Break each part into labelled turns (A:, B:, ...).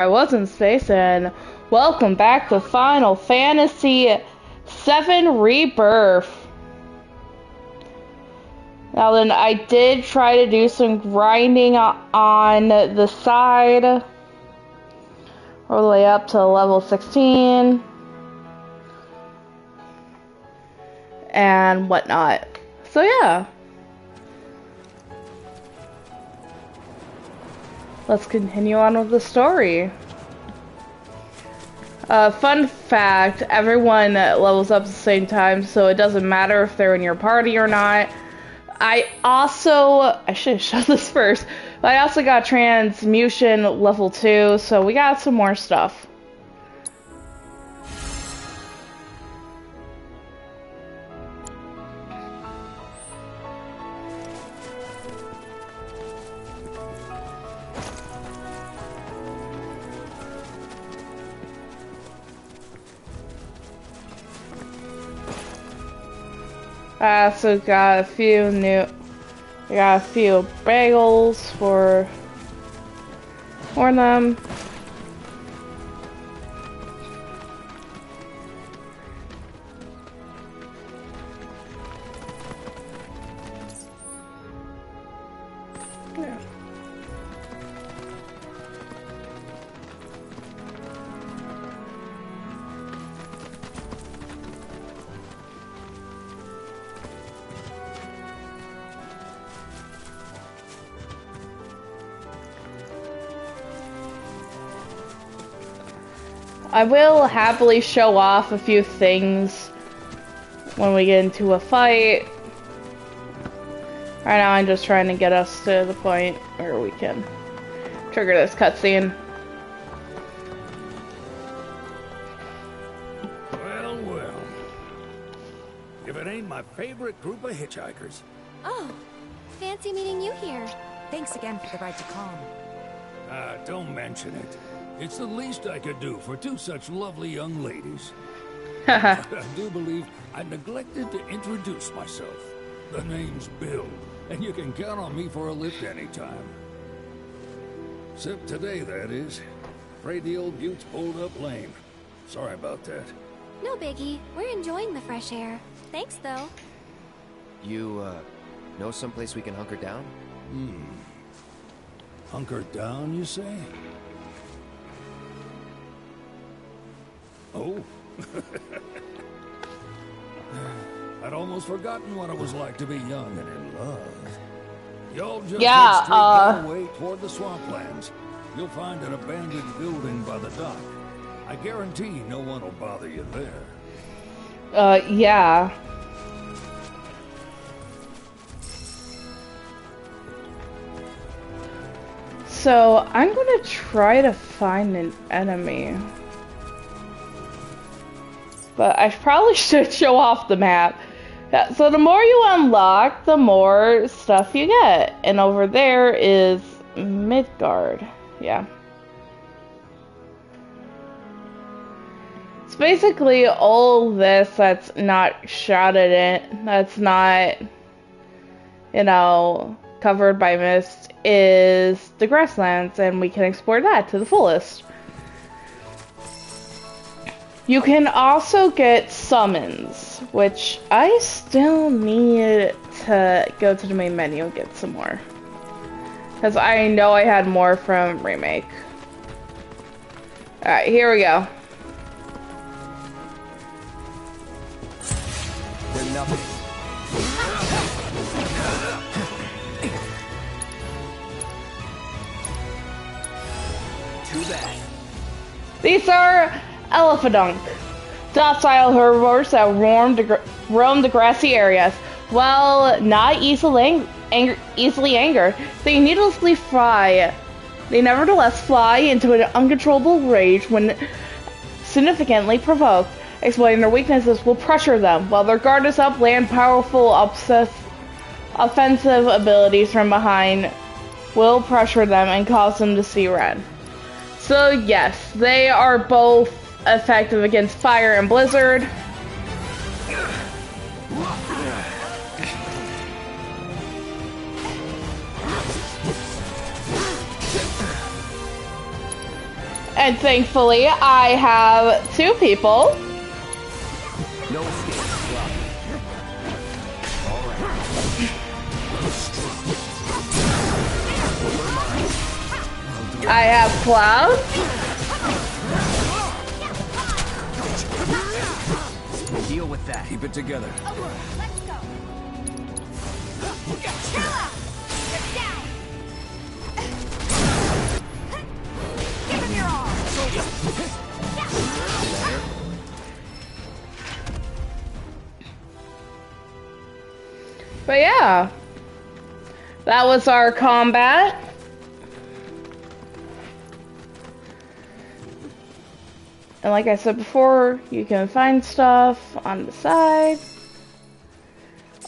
A: I was in space, and welcome back to Final Fantasy VII Rebirth. Now then, I did try to do some grinding on the side, all the way up to level 16, and whatnot. So yeah. Let's continue on with the story. Fun fact, everyone levels up at the same time, so it doesn't matter if they're in your party or not. I should have shown this first, but I also got transmutation level 2, so we got some more stuff. So got a few bagels for them. Yeah. I will happily show off a few things when we get into a fight. Right now I'm just trying to get us to the point where we can trigger this cutscene.
B: Well, well. If it ain't my favorite group of hitchhikers.
C: Oh, fancy meeting you here.
D: Thanks again for the ride to Calm.
B: Don't mention it. It's the least I could do for two such lovely young ladies.
A: Haha.
B: I do believe I neglected to introduce myself. The name's Bill, and you can count on me for a lift anytime. Except today, that is. Afraid the old Butte's pulled up lame. Sorry about that.
C: No biggie. We're enjoying the fresh air. Thanks, though.
E: You, know someplace we can hunker down?
B: Hunker down, you say? Oh. I'd almost forgotten what it was like to be young and in love. Y'all just head straight your way toward the swamplands. You'll find an abandoned building by the dock. I guarantee no one will bother you there.
A: Yeah. So, I'm gonna try to find an enemy. But I probably should show off the map. Yeah, so the more you unlock, the more stuff you get. And over there is Midgard. Yeah. It's basically all this that's not shrouded in, that's not, you know, covered by mist, is the grasslands, and we can explore that to the fullest. You can also get summons, which I still need to go to the main menu and get some more. Because I know I had more from Remake. Alright, here we go.
E: They're nothing. Too bad.
A: These are Elephadunk, docile herbivores that roam the grassy areas. While not easily angered, they needlessly fly. They nevertheless fly into an uncontrollable rage when significantly provoked. Exploiting their weaknesses will pressure them, while their guard is up, land powerful offensive abilities from behind will pressure them and cause them to see red. So yes, they are both effective against fire and blizzard. And thankfully, I have 2 people.
E: No escape.
A: I have Cloud.
E: Deal with that.
B: Keep it together.
C: Let's go. Stella! Get down! Give him your all!
A: But yeah, that was our combat. And like I said before, you can find stuff on the side.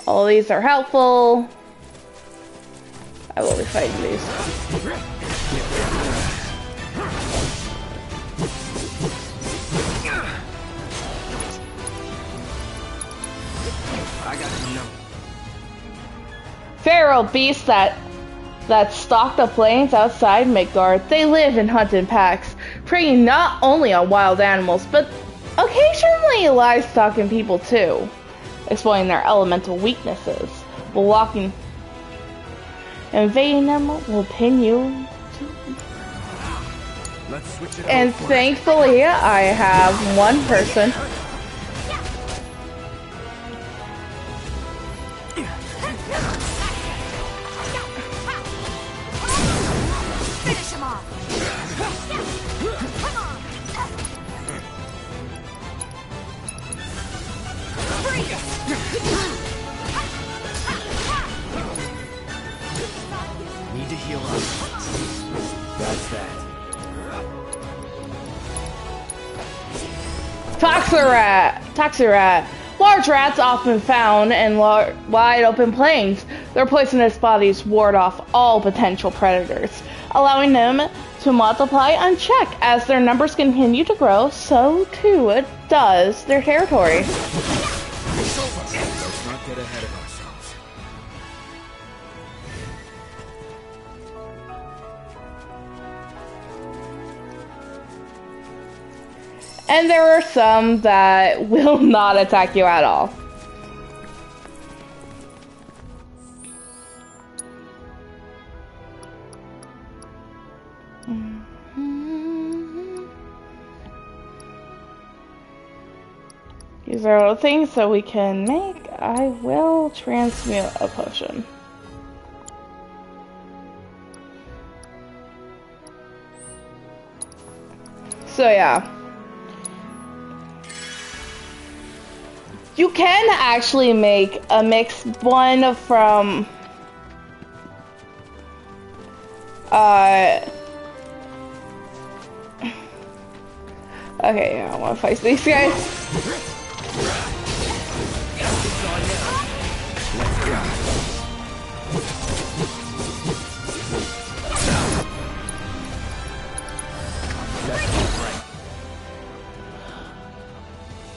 A: All these are helpful. I will be fighting these.
E: I got some numbers.
A: Feral beasts that stalk the plains outside Midgard. They live and hunt in packs, preying not only on wild animals, but occasionally livestock and people too, exploiting their elemental weaknesses, blocking. Invading them will pin you.
E: Let's switch it
A: And
E: over.
A: thankfully, I have one person.
C: Finish him off! Come on!
E: Need to heal up. That's that.
A: Toxarat. Large rats often found in wide open plains. Their poisonous bodies ward off all potential predators, allowing them to multiply unchecked. As their numbers continue to grow, so too does their territory.
B: Let's not get ahead of ourselves.
A: And there are some that will not attack you at all. These are all things that we can make. I will transmute a potion. So yeah. You can actually make a mixed one from okay, yeah, I wanna fight these guys.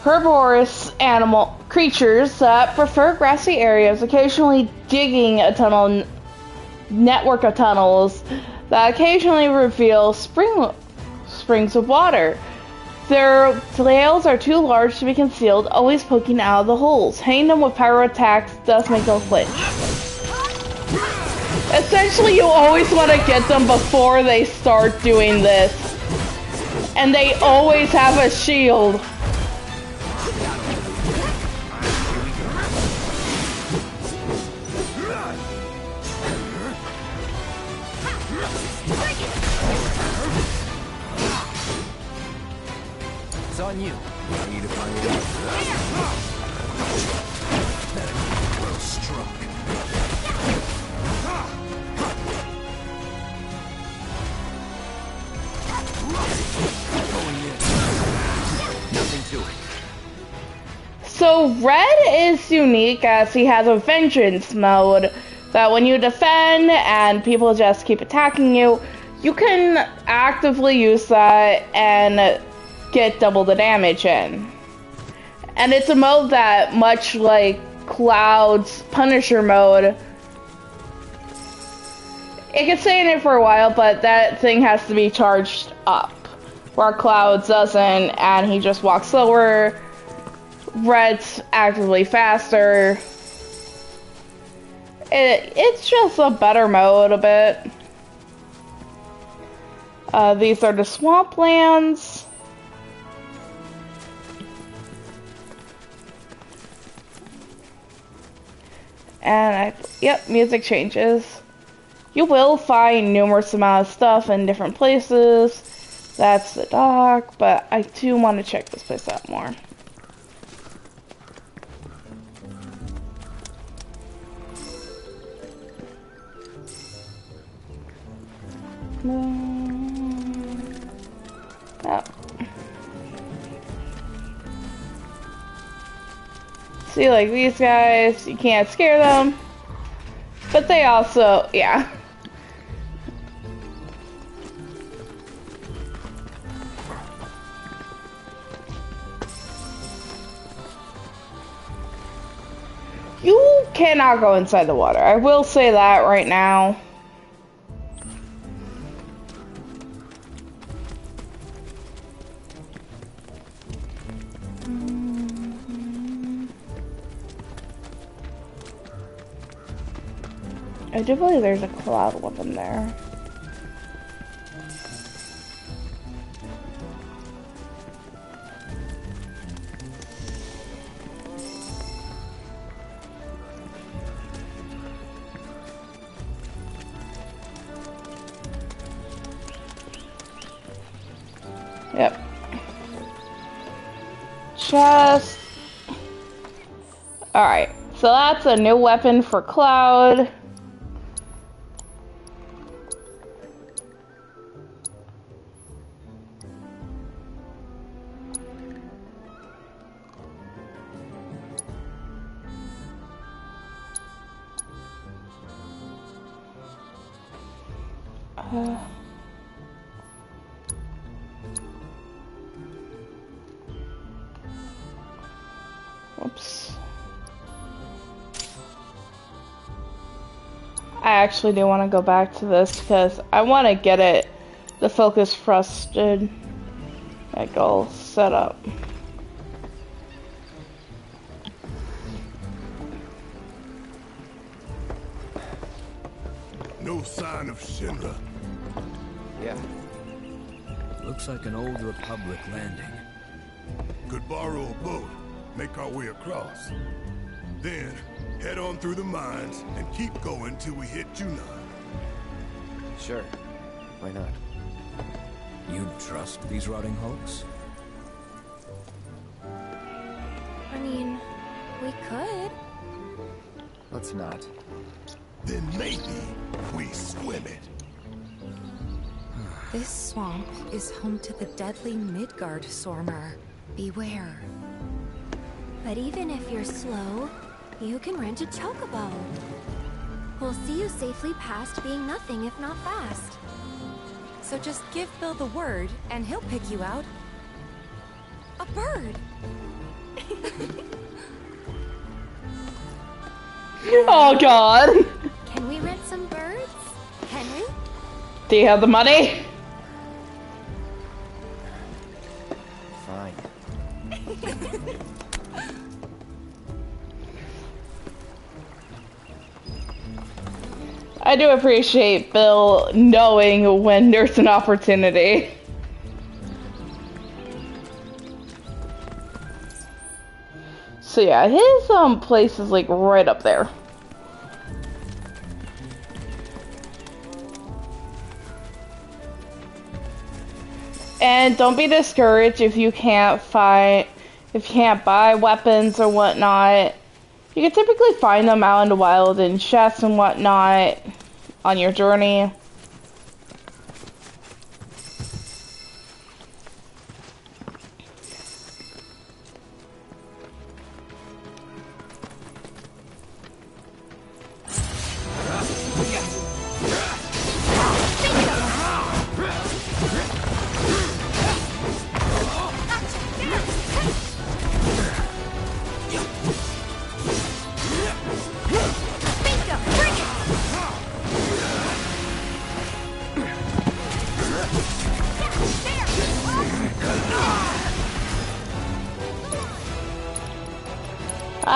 A: Herbivorous creatures that prefer grassy areas, occasionally digging a tunnel, network of tunnels that occasionally reveal springs of water. Their tails are too large to be concealed, always poking out of the holes. Hitting them with pyro attacks does make them flinch. Essentially, you always want to get them before they start doing this. And they always have a shield.
E: It's on you.
B: I need to find it out. Well struck. Going in.
E: Nothing to it.
A: So Red is unique as he has a vengeance mode that when you defend and people just keep attacking you, you can actively use that and get double the damage in. And it's a mode that, much like Cloud's Punisher mode, it can stay in it for a while, but that thing has to be charged up. where Cloud doesn't, and he just walks slower. Red's actively faster. It's just a better mode a bit. These are the swamplands. And yep, music changes. You will find numerous amount of stuff in different places. That's the dock, but I do want to check this place out more. Oh. See, like these guys, you can't scare them, but they also, yeah. You cannot go inside the water. I will say that right now. I do believe there's a cloud weapon there. Yep. Chest. Alright, so that's a new weapon for Cloud. Whoops. I actually do want to go back to this because I want to get it, the focus frosted, like all set up.
F: No sign of Shinra.
E: Yeah.
B: Looks like an old Republic landing.
F: Could borrow a boat, make our way across. Then, head on through the mines and keep going till we hit Junon.
E: Sure. Why not?
B: You trust these rotting hulks?
C: I mean, we could.
E: Let's not.
F: Then maybe we swim it.
D: This swamp is home to the deadly Midgard Sormer. Beware.
C: But even if you're slow, you can rent a chocobo. We'll see you safely past being nothing if not fast.
D: So just give Bill the word, and he'll pick you out. A bird!
A: Oh god!
C: Can we rent some birds? Can we?
A: Do you have the money?
E: Fine.
A: I do appreciate Bill knowing when there's an opportunity. So yeah, his place is like right up there. And don't be discouraged if you can't buy weapons or whatnot. You can typically find them out in the wild in chests and whatnot on your journey.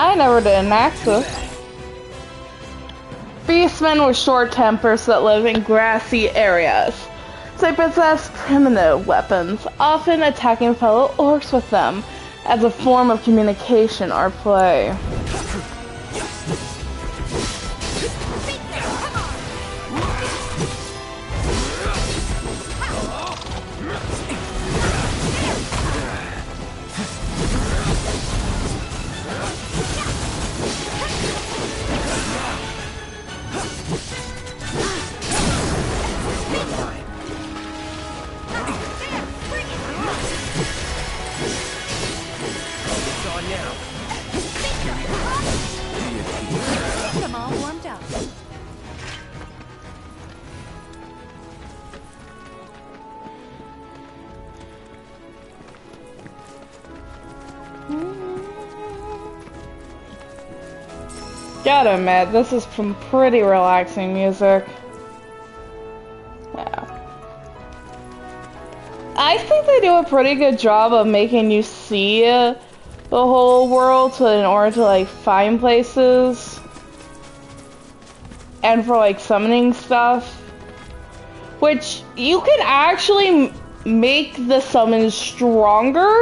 A: I never did an Axis. Beastmen with short tempers that live in grassy areas. They possess primitive weapons, often attacking fellow orcs with them as a form of communication or play.
D: I'm all warmed up.
A: Gotta admit, this is some pretty relaxing music. Yeah. I think they do a pretty good job of making you see the whole world in order to like find places and for like summoning stuff, which you can actually make the summons stronger,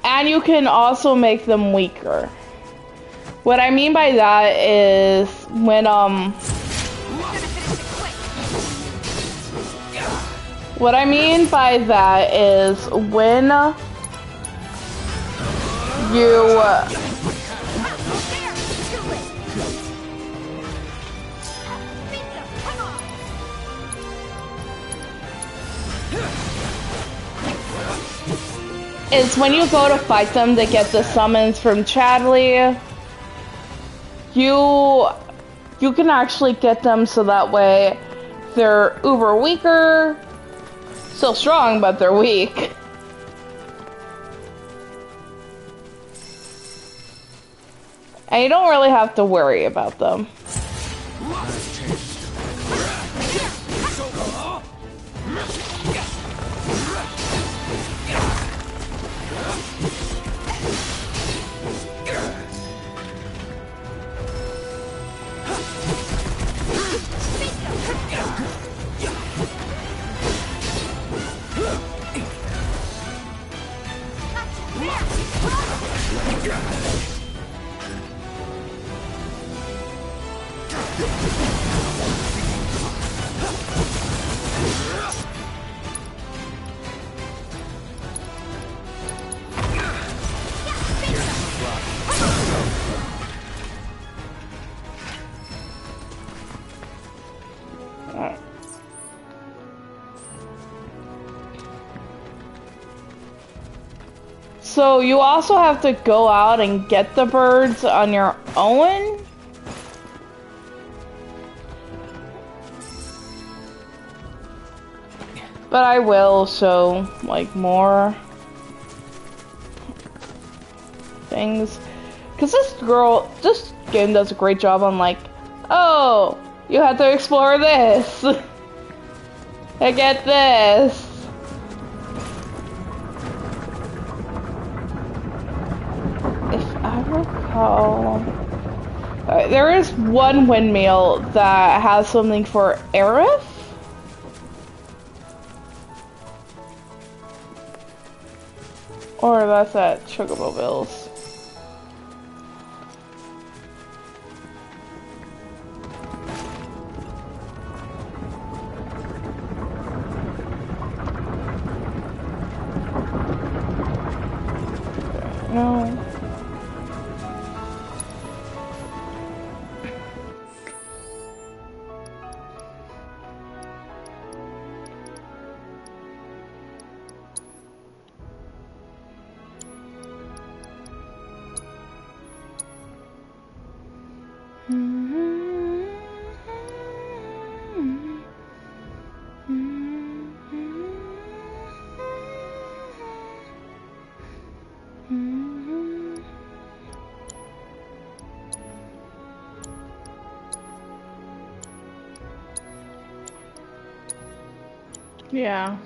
A: and you can also make them weaker. What I mean by that is when what I mean by that is when you is when you go to fight them to get the summons from Chadley, you can actually get them so that way they're uber weaker, still strong, but they're weak. And you don't really have to worry about them. So you also have to go out and get the birds on your own? But I will show like more things. Cause this game does a great job on like, oh, you have to explore this. I get this. I recall, there is one windmill that has something for Aerith. Or that's at Chocobo Bills. No. Yeah.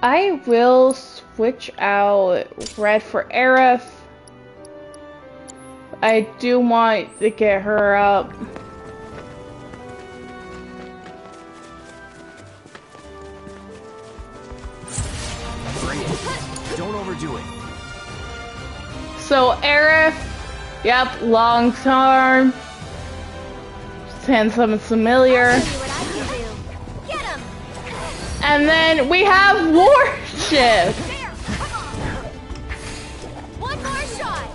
A: I will switch out Red for Aerith. I do want to get her up.
E: Bring it. Don't overdo it.
A: So Aerith, yep, long term. Send something familiar. And then we have Warship.
C: One more shot.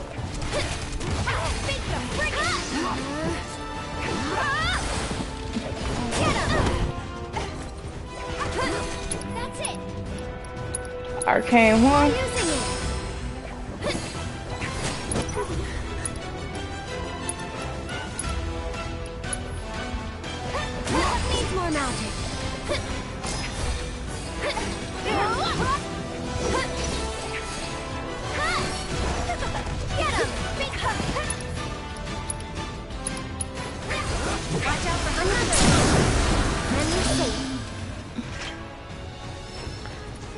C: That's it.
A: Arcane one.
C: Needs more magic. Get him! Watch out for another.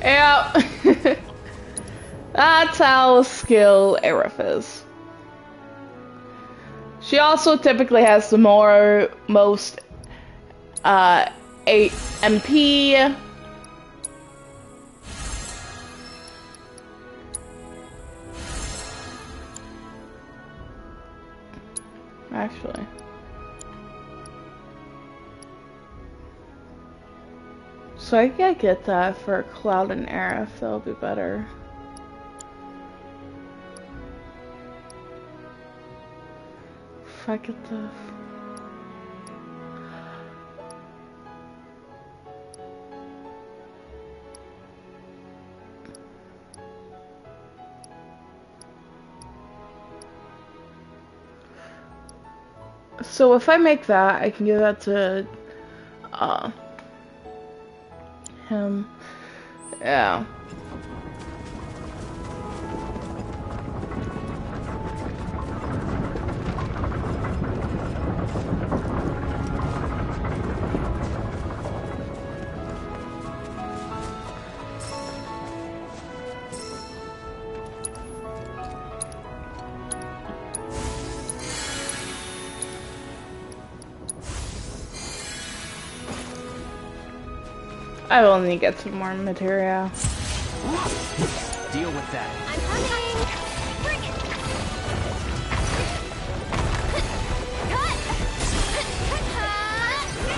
A: Yeah. That's how skilled Aerith is. She also typically has the most 8 MP. Actually. So I could get that for Cloud and Aerith, that'll be better. If I get the... So if I make that, I can give that to him. Yeah. I will need to get some more material.
E: Deal with that.
C: I'm coming! Bring it! Cut!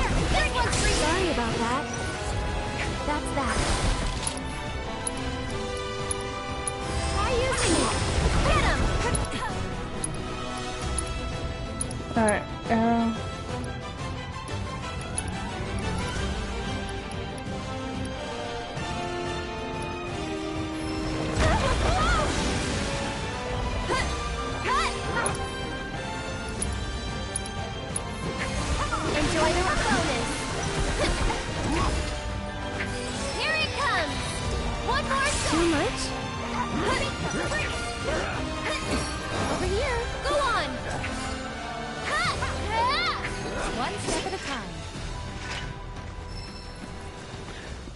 C: This one's for you! Sorry about that. That's that. Try using it! Get him!
A: Alright,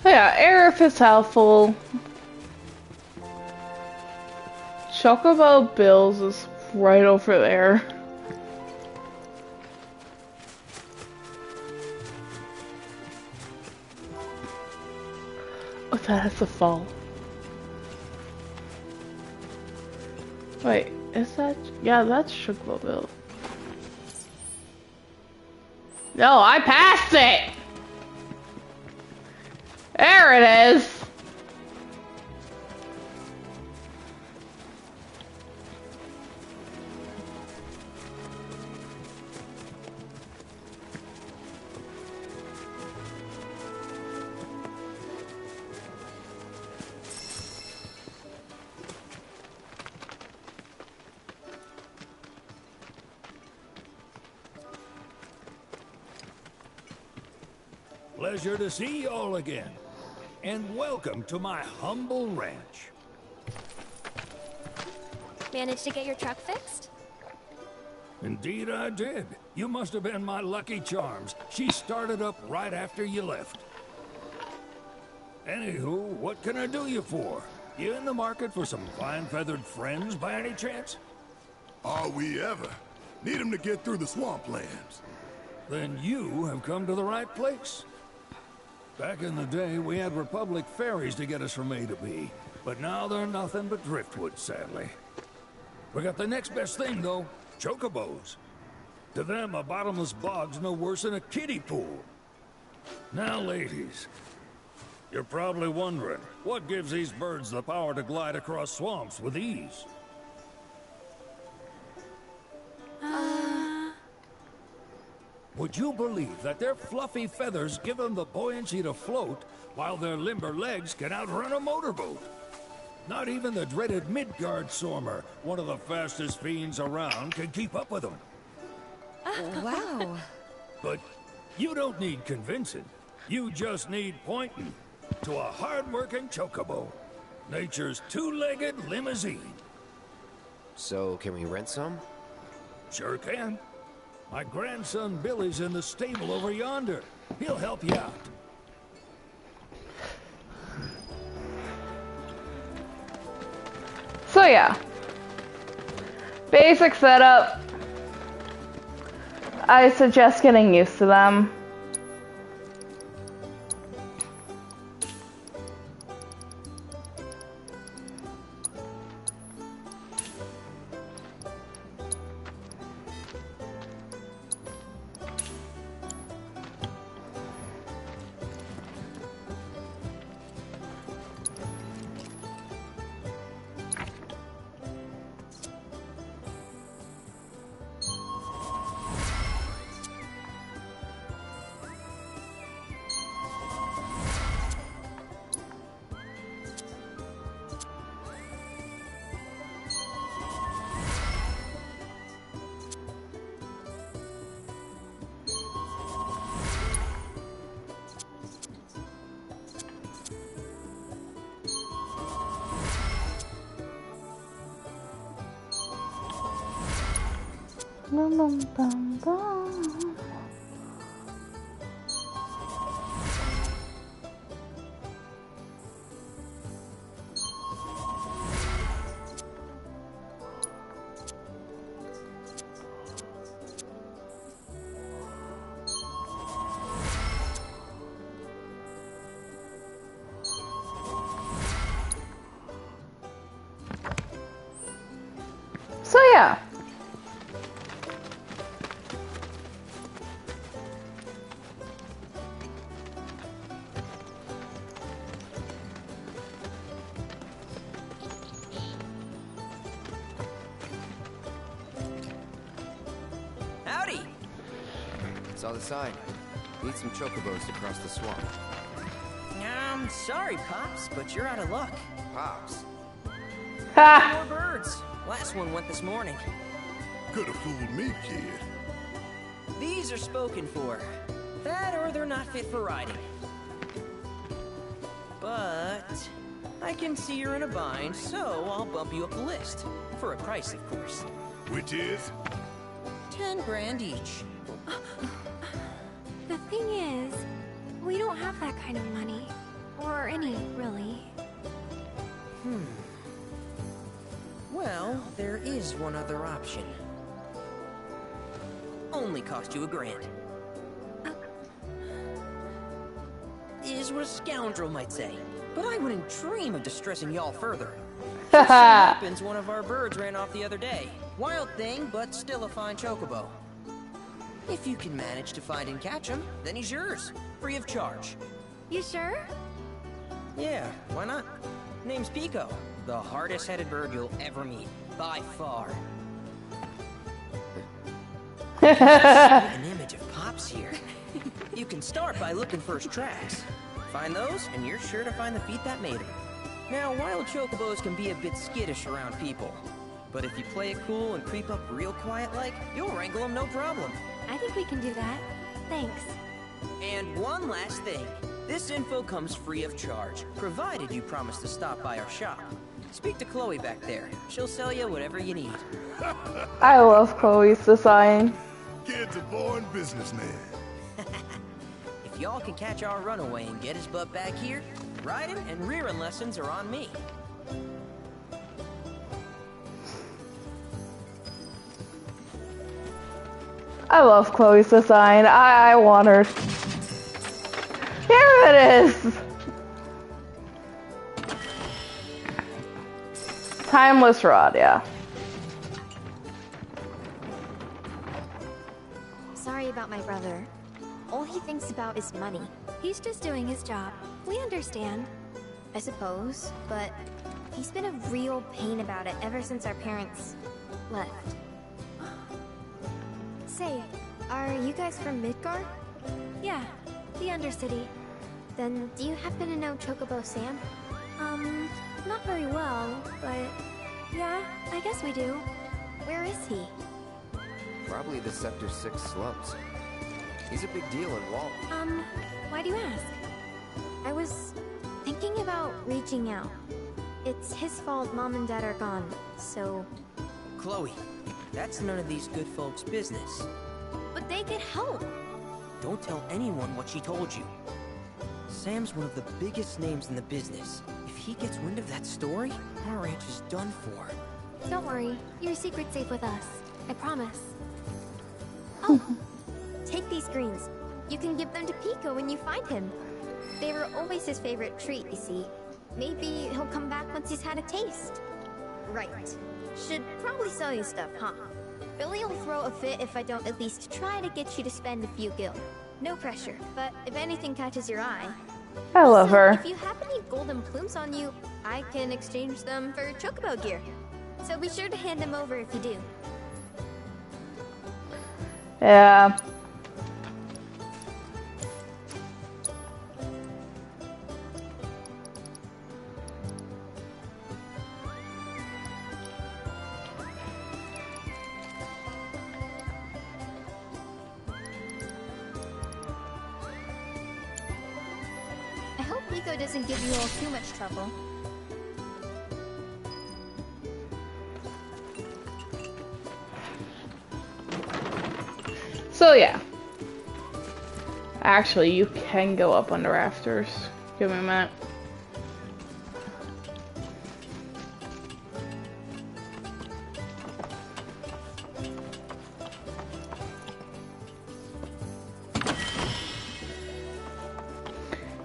A: yeah, Aerith is helpful. Chocobo Bills is right over there. Oh, that has to fall. Wait, is that? Yeah, that's Chocobo Bill. No, I passed it! There it is!
B: Pleasure to see you all again. And welcome to my humble ranch.
C: Managed to get your truck fixed?
B: Indeed I did. You must have been my lucky charms. She started up right after you left. Anywho, what can I do you for? You in the market for some fine-feathered friends by any chance?
F: Are we ever? Need them to get through the swamplands.
B: Then you have come to the right place. Back in the day, we had Republic ferries to get us from A to B. But now they're nothing but driftwood, sadly. We got the next best thing, though. Chocobos. To them, a bottomless bog's no worse than a kiddie pool. Now, ladies, you're probably wondering, what gives these birds the power to glide across swamps with ease? Would you believe that their fluffy feathers give them the buoyancy to float, while their limber legs can outrun a motorboat? Not even the dreaded Midgardsormr, one of the fastest fiends around, can keep up with them.
D: Wow.
B: But you don't need convincing. You just need pointing to a hard-working chocobo. Nature's two-legged limousine.
E: So, can we rent some?
B: Sure can. My grandson Billy's in the stable over yonder. He'll help you out.
A: So yeah. Basic setup. I suggest getting used to them. So yeah.
D: Howdy!
E: Saw the sign. Need some chocobos to cross the swamp.
G: Sorry, Pops, but you're out of luck.
E: Pops.
A: Ha!
G: More birds. Last one went this morning.
F: Could have fooled me, kid.
G: These are spoken for. That or they're not fit for riding. But I can see you're in a bind, so I'll bump you up the list. For a price, of course.
F: Which is?
G: 10 grand each.
C: The thing is, we don't have that kind of money. Or any, really.
G: Well, there is one other option. Only cost you $1 grand. Is what a scoundrel might say. But I wouldn't dream of distressing y'all further. Just so happens one of our birds ran off the other day. Wild thing, but still a fine chocobo. If you can manage to find and catch him, then he's yours. Free of charge.
C: You sure?
G: Yeah, why not? Name's Pico. The hardest-headed bird you'll ever meet. By far. An image of Pops here. You can start by looking for his tracks. Find those, and you're sure to find the feet that made him. Now, wild chocobos can be a bit skittish around people. But if you play it cool and creep up real quiet-like, you'll wrangle them no problem.
C: I think we can do that. Thanks.
G: And one last thing. This info comes free of charge, provided you promise to stop by our shop. Speak to Chloe back there. She'll sell you whatever you need.
A: I love Chloe's design.
F: Kid's a born businessman.
G: If y'all can catch our runaway and get his butt back here, Riding and rearing lessons are on me.
A: I love Chloe's design. I want her. Here it is! Timeless rod, yeah.
C: Sorry about my brother. All he thinks about is money. He's just doing his job. We understand, I suppose, but he's been a real pain about it ever since our parents left. Say, are you guys from Midgar? Yeah, the Undercity. Then do you happen to know Chocobo Sam? Not very well, but yeah, I guess we do. Where is he?
E: Probably the Sector 6 slums. He's a big deal in Wall.
C: Why do you ask? I was thinking about reaching out. It's his fault Mom and Dad are gone, so...
G: Chloe, that's none of these good folks' business.
C: But they could help!
G: Don't tell anyone what she told you. Sam's one of the biggest names in the business. If he gets wind of that story, our ranch is done for.
C: Don't worry, your secret's safe with us. I promise. Oh, take these greens. You can give them to Pico when you find him. They were always his favorite treat, you see. Maybe he'll come back once he's had a taste. Right. Should probably sell you stuff, huh? Billy will throw a fit if I don't at least try to get you to spend a few gil. No pressure, but if anything catches your eye...
A: I love her.
C: If you have any golden plumes on you, I can exchange them for Chocobo gear. So be sure to hand them over if you do.
A: Yeah.
C: I hope Pico doesn't give you all too much trouble.
A: So yeah. Actually, you can go up on the rafters. Give me a minute.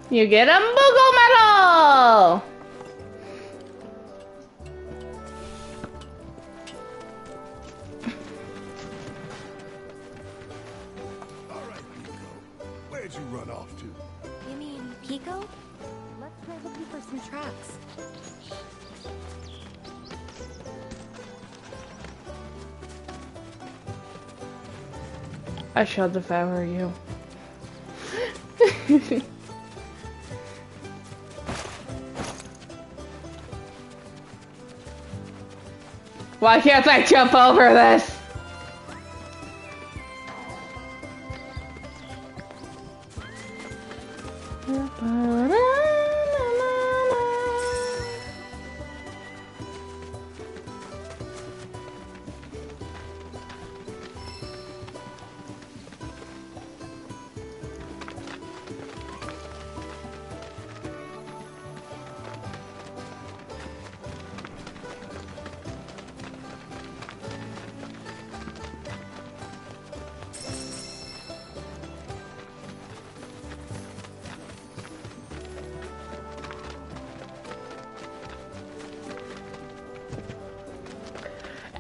A: You get a Moogle medal!
F: Where'd you run off to?
C: You mean Pico? Let's try looking for some tracks.
A: I should if I were you. Why can't I jump over this?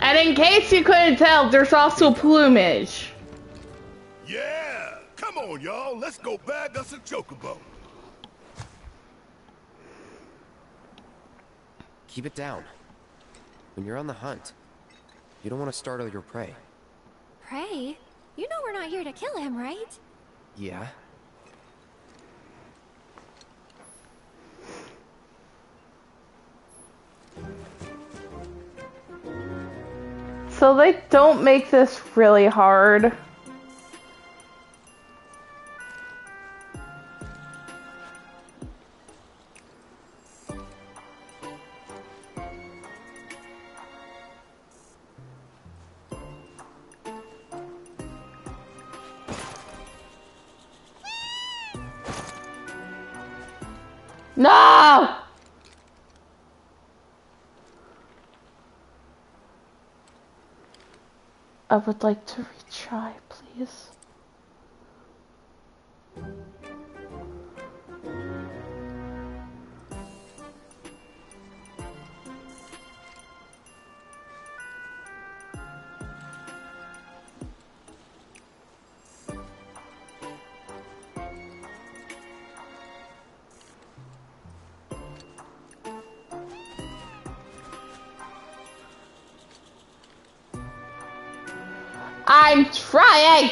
A: And in case you couldn't tell, there's also plumage.
F: Yeah! Come on, y'all. Let's go bag us a chocobo.
E: Keep it down. When you're on the hunt, you don't want to startle your prey.
C: Prey? You know we're not here to kill him, right?
E: Yeah?
A: So they don't make this really hard. No! I would like to retry, please. I'm trying!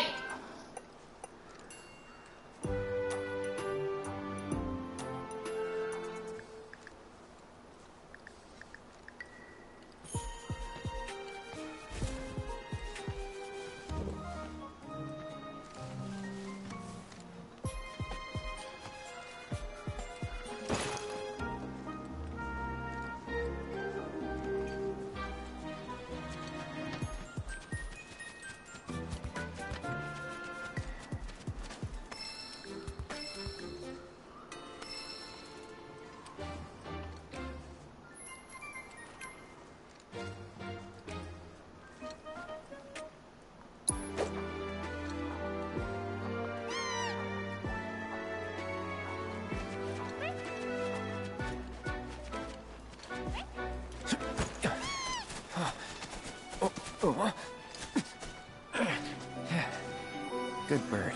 E: Good bird.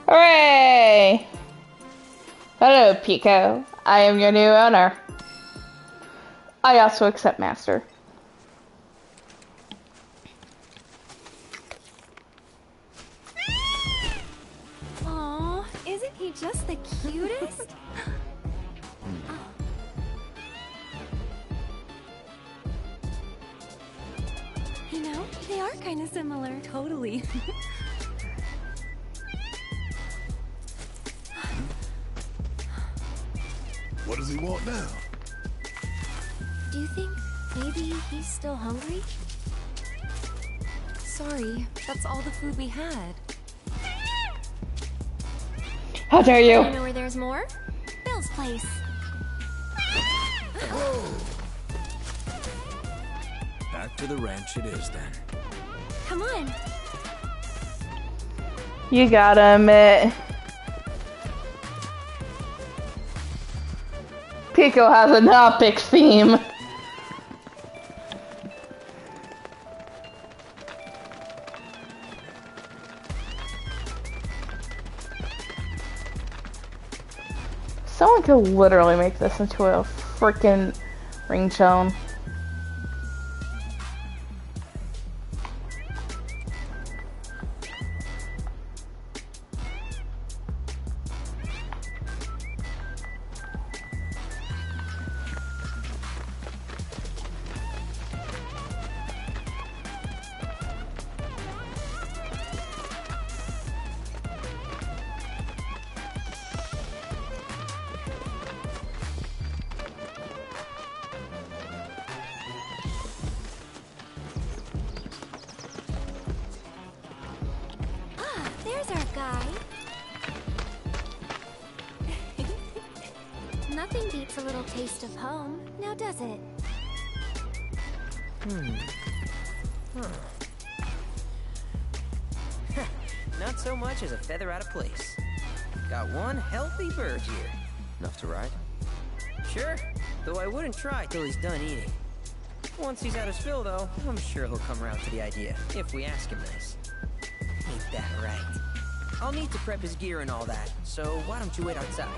A: Hooray! Hello, Pico. I am your new owner. I also accept master.
C: Aw, isn't he just the cutest? You know, they are kind of similar.
D: Totally.
F: What does he want now?
C: Do you think maybe he's still hungry?
D: Sorry, that's all the food we had.
A: How dare you?
C: You know where there's more? Bill's place.
B: Back to the ranch it is then.
C: Come on.
A: You gotta admit, Pico has an epic theme. Someone could literally make this into a freaking ringtone.
C: There's our guy. Nothing beats a little taste of home, now does it?
G: Not so much as a feather out of place. Got one healthy bird here.
E: Enough to ride?
G: Sure, though I wouldn't try till he's done eating. Once he's had his fill, though, I'm sure he'll come around to the idea, if we ask him this. Ain't that right? I'll need to prep his gear and all that, so why don't you wait outside?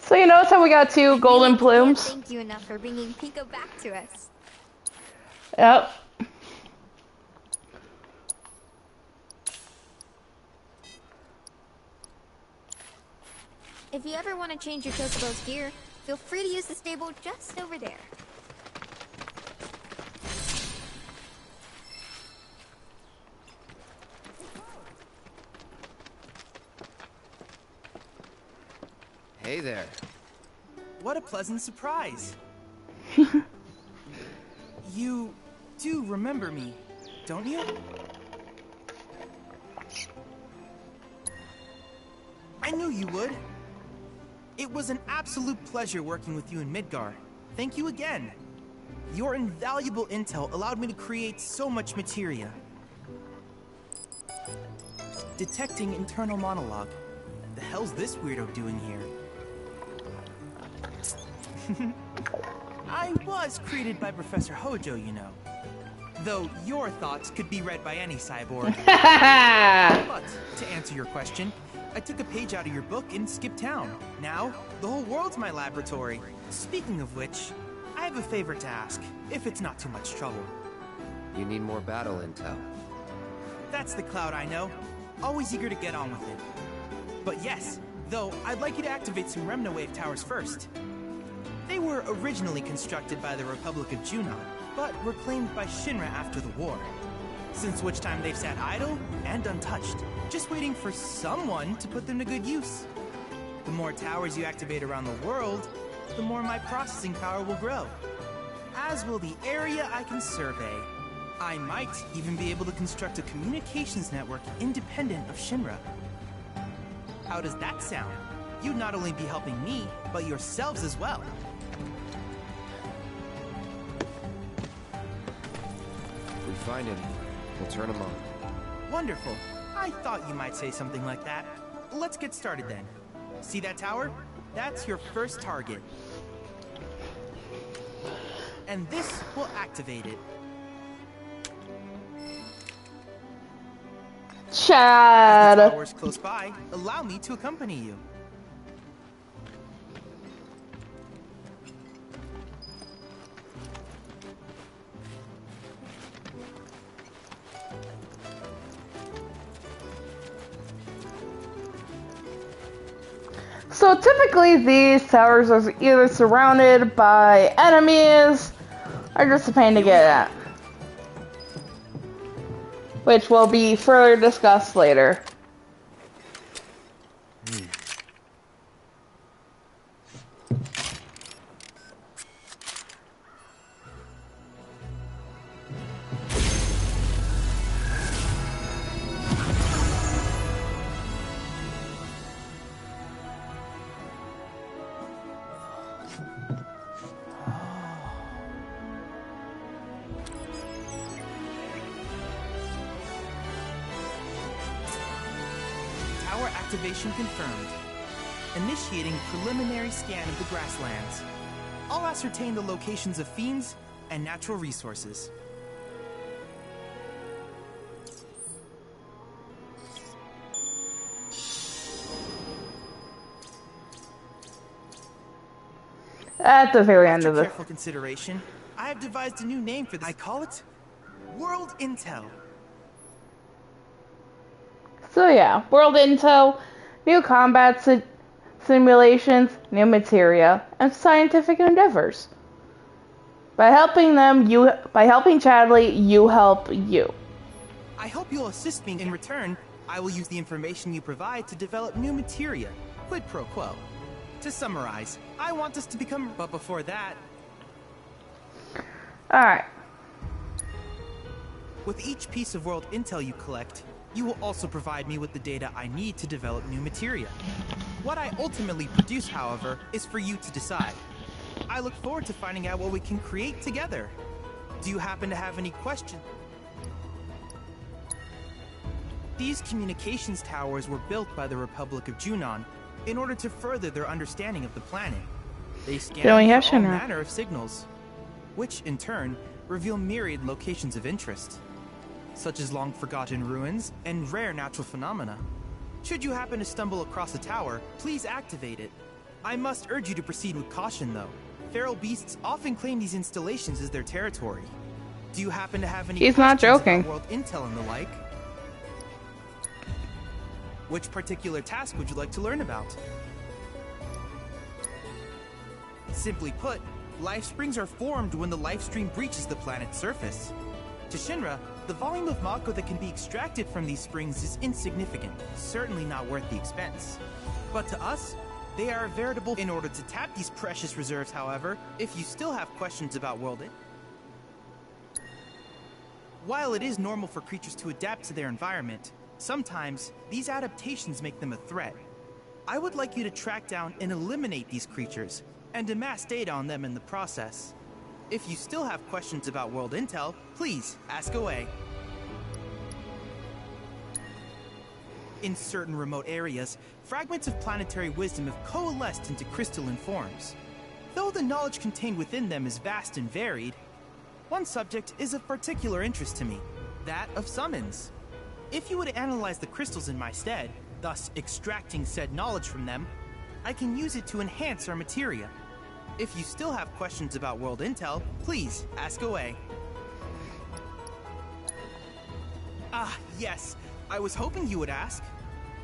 A: So you notice how we got two golden plumes?
C: Thank you enough for bringing Pico back to us.
A: Yep.
C: If you ever want to change your Chocobo's gear, feel free to use the stable just over there.
E: Hey there.
H: what a pleasant surprise. You do remember me, don't you? I knew you would. It was an absolute pleasure working with you in Midgar. Thank you again. Your invaluable intel allowed me to create so much materia. Detecting internal monologue. The hell's this weirdo doing here? I was created by Professor Hojo, you know. Though your thoughts could be read by any cyborg. But, to answer your question, I took a page out of your book and skipped town. Now, the whole world's my laboratory. Speaking of which, I have a favor to ask, if it's not too much trouble.
E: You need more battle intel.
H: That's the Cloud I know. Always eager to get on with it. But yes, though, I'd like you to activate some Remna Wave towers first. They were originally constructed by the Republic of Junon, but were claimed by Shinra after the war. Since which time they've sat idle and untouched, just waiting for someone to put them to good use. The more towers you activate around the world, the more my processing power will grow. As will the area I can survey. I might even be able to construct a communications network independent of Shinra. How does that sound? You'd not only be helping me, but yourselves as well.
E: If we find him, we'll turn him on.
H: Wonderful. I thought you might say something like that. Let's get started then. See that tower? That's your first target. And this will activate it.
A: Chad.
H: As the tower's close by, allow me to accompany you.
A: So typically these towers are either surrounded by enemies or just a pain to get at, which will be further discussed later.
H: Activation confirmed. Initiating preliminary scan of the grasslands. I'll ascertain the locations of fiends and natural resources.
A: At the very end of
H: After
A: the
H: careful consideration, I have devised a new name for this. I call it World Intel.
A: So yeah, world intel, new combat simulations, new materia, and scientific endeavors. By helping Chadley, you help you.
H: I hope you'll assist me. In return, I will use the information you provide to develop new materia. Quid pro quo. To summarize, I want us to become... But before that...
A: Alright.
H: With each piece of world intel you collect, you will also provide me with the data I need to develop new materia. What I ultimately produce, however, is for you to decide. I look forward to finding out what we can create together. Do you happen to have any questions? These communications towers were built by the Republic of Junon in order to further their understanding of the planet. They scan all manner of signals, which in turn reveal myriad locations of interest, such as long-forgotten ruins and rare natural phenomena. Should you happen to stumble across a tower, please activate it. I must urge you to proceed with caution, though. Feral beasts often claim these installations as their territory. Do you happen to have any questions about world intel and the like? Which particular task would you like to learn about? Simply put, life springs are formed when the life stream breaches the planet's surface. To Shinra, the volume of Mako that can be extracted from these springs is insignificant, certainly not worth the expense. But to us, They are veritable. In order to tap these precious reserves, however, if you still have questions about while it is normal for creatures to adapt to their environment, sometimes these adaptations make them a threat. I would like you to track down and eliminate these creatures, and amass data on them in the process. If you still have questions about world intel, please ask away. In certain remote areas, fragments of planetary wisdom have coalesced into crystalline forms. Though the knowledge contained within them is vast and varied, one subject is of particular interest to me, that of summons. If you would analyze the crystals in my stead, thus extracting said knowledge from them, I can use it to enhance our materia. If you still have questions about world intel, please ask away. Ah, yes. I was hoping you would ask.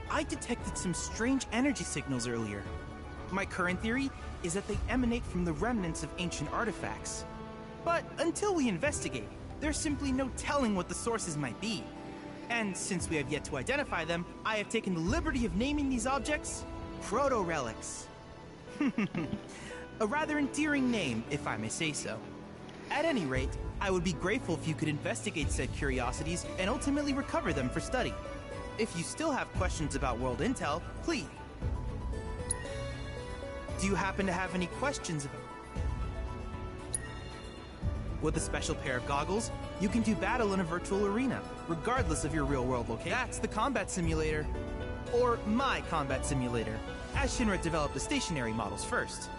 H: I detected some strange energy signals earlier. My current theory is that they emanate from the remnants of ancient artifacts. But until we investigate, there's simply no telling what the sources might be. And since we have yet to identify them, I have taken the liberty of naming these objects proto-relics. A rather endearing name, if I may say so. At any rate, I would be grateful if you could investigate said curiosities and ultimately recover them for study. If you still have questions about world intel, please. Do you happen to have any questions about... With a special pair of goggles, you can do battle in a virtual arena, regardless of your real-world location. That's the combat simulator. Or my combat simulator, as Shinra developed the stationary models first.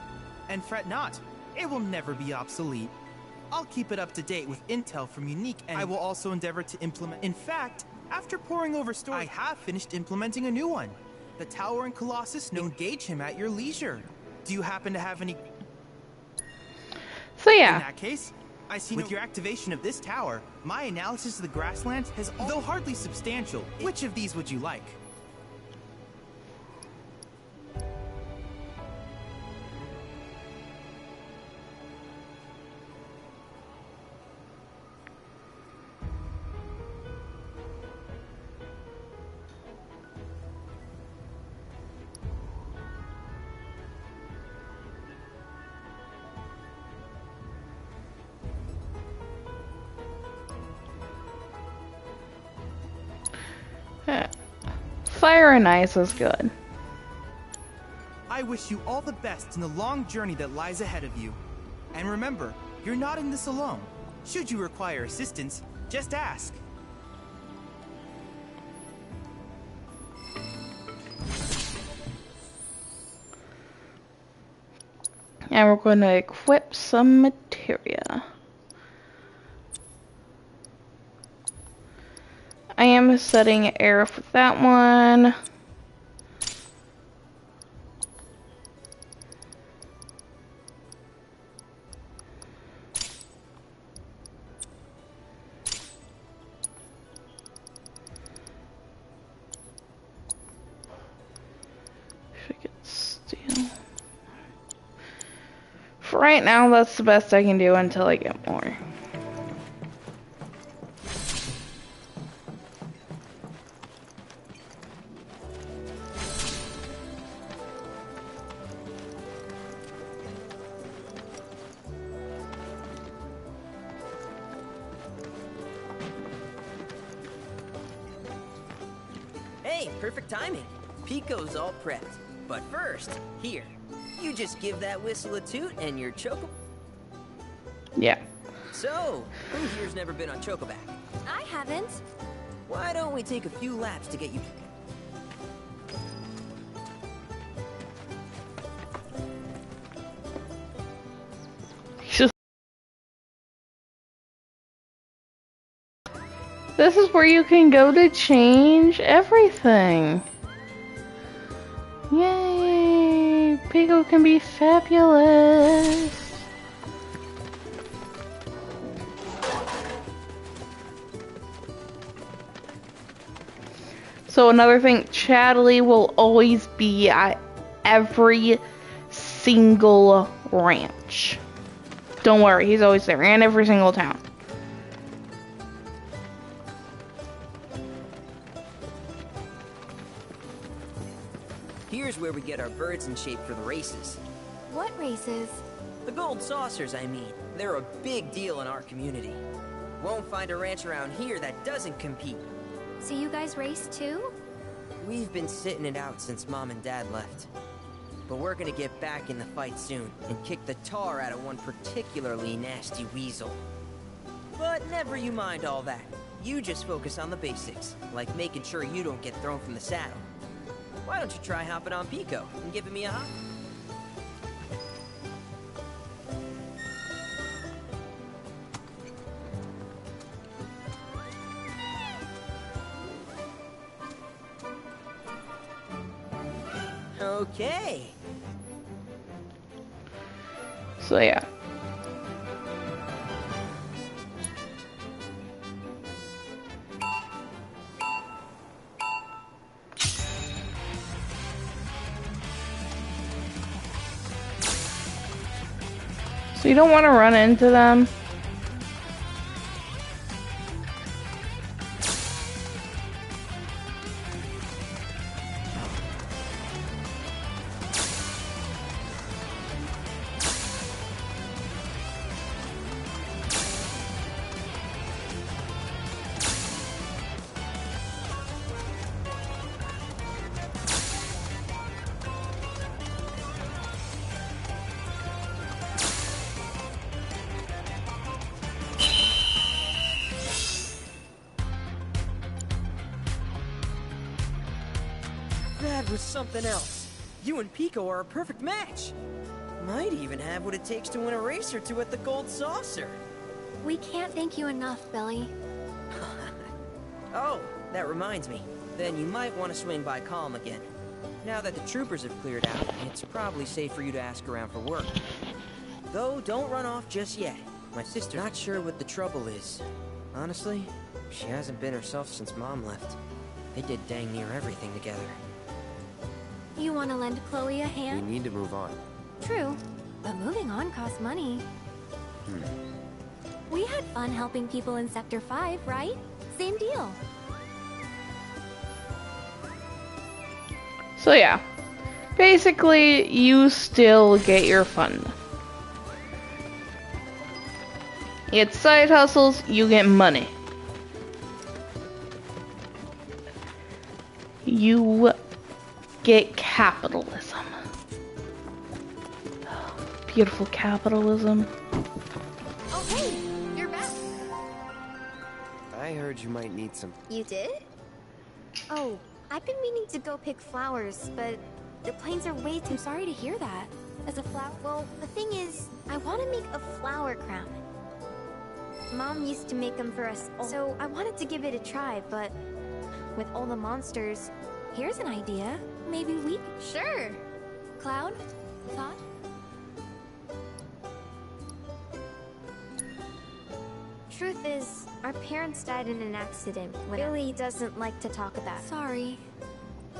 H: And fret not, it will never be obsolete. I'll keep it up to date with intel from unique, and I will also endeavor to implement. In fact, after poring over stories, I have finished implementing a new one. The Tower and Colossus, engage him at your leisure. Do you happen to have any...
A: So yeah.
H: In that case, I see with your activation of this tower, my analysis of the grasslands has, though hardly substantial, which of these would you like?
A: Fire and Ice is good.
H: I wish you all the best in the long journey that lies ahead of you. And remember, you're not in this alone. Should you require assistance, just ask.
A: And we're going to equip some materia. I am setting Aerith with that one. Should I get steel? For right now, that's the best I can do until I get more.
G: Hey, perfect timing. Pico's all prepped. But first, here, you just give that whistle a toot and your Choco...
A: Yeah.
G: So, who here's never been on Chocoback?
C: I haven't.
G: Why don't we take a few laps to get you...
A: This is where you can go to change everything. Yay! Pico can be fabulous. So another thing, Chadley will always be at every single ranch. Don't worry, he's always there, and every single town.
G: Here's where we get our birds in shape for the races.
C: What races?
G: The gold saucers, I mean. They're a big deal in our community. Won't find a ranch around here that doesn't compete.
C: So you guys race too?
G: We've been sitting it out since Mom and Dad left. But we're gonna get back in the fight soon and kick the tar out of one particularly nasty weasel. But never you mind all that. You just focus on the basics, like making sure you don't get thrown from the saddle. Why don't you try hopping on Pico and giving me a hop? Okay.
A: So yeah. So you don't want to run into them.
G: That was something else. You and Pico are a perfect match. Might even have what it takes to win a race or two at the Gold Saucer.
C: We can't thank you enough, Billy.
G: Oh, that reminds me. Then you might want to swing by Calm again. Now that the troopers have cleared out, it's probably safe for you to ask around for work. Though, don't run off just yet. My sister's not sure what the trouble is. Honestly, she hasn't been herself since Mom left. They did dang near everything together.
C: You want to lend Chloe a
E: We
C: hand?
E: need to move on.
C: True, but moving on costs money. We had fun helping people in Sector 5, right? Same deal.
A: So yeah. Basically, you still get your fund. You get side hustles, you get money. You get capitalism. Beautiful capitalism.
C: Oh, hey, you're back.
E: I heard you might need some.
C: You did? Oh, I've been meaning to go pick flowers, but the planes are way too sorry to hear that. As a flower, well, the thing is, I want to make a flower crown. Mom used to make them for us, so I wanted to give it a try, but with all the monsters, here's an idea. Maybe we... Sure. Cloud? Thought? Truth is, our parents died in an accident. Billy doesn't like to talk about it. Sorry.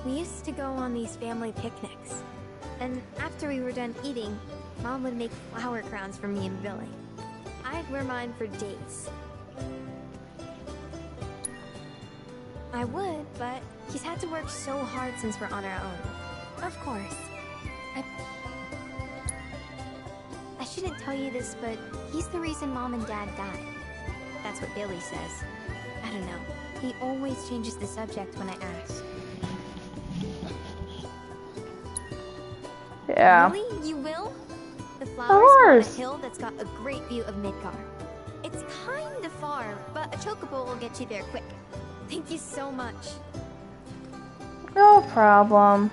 C: We used to go on these family picnics. And after we were done eating, Mom would make flower crowns for me and Billy. I'd wear mine for days. I would, but he's had to work so hard since we're on our own. Of course. I shouldn't tell you this, but he's the reason Mom and Dad died. That's what Billy says. I don't know. He always changes the subject when I ask.
A: Yeah.
C: Really? You will? The flowers are on a hill that's got a great view of Midgar. It's kind of far, but a chocobo will get you there quick. Thank you so much.
A: No problem.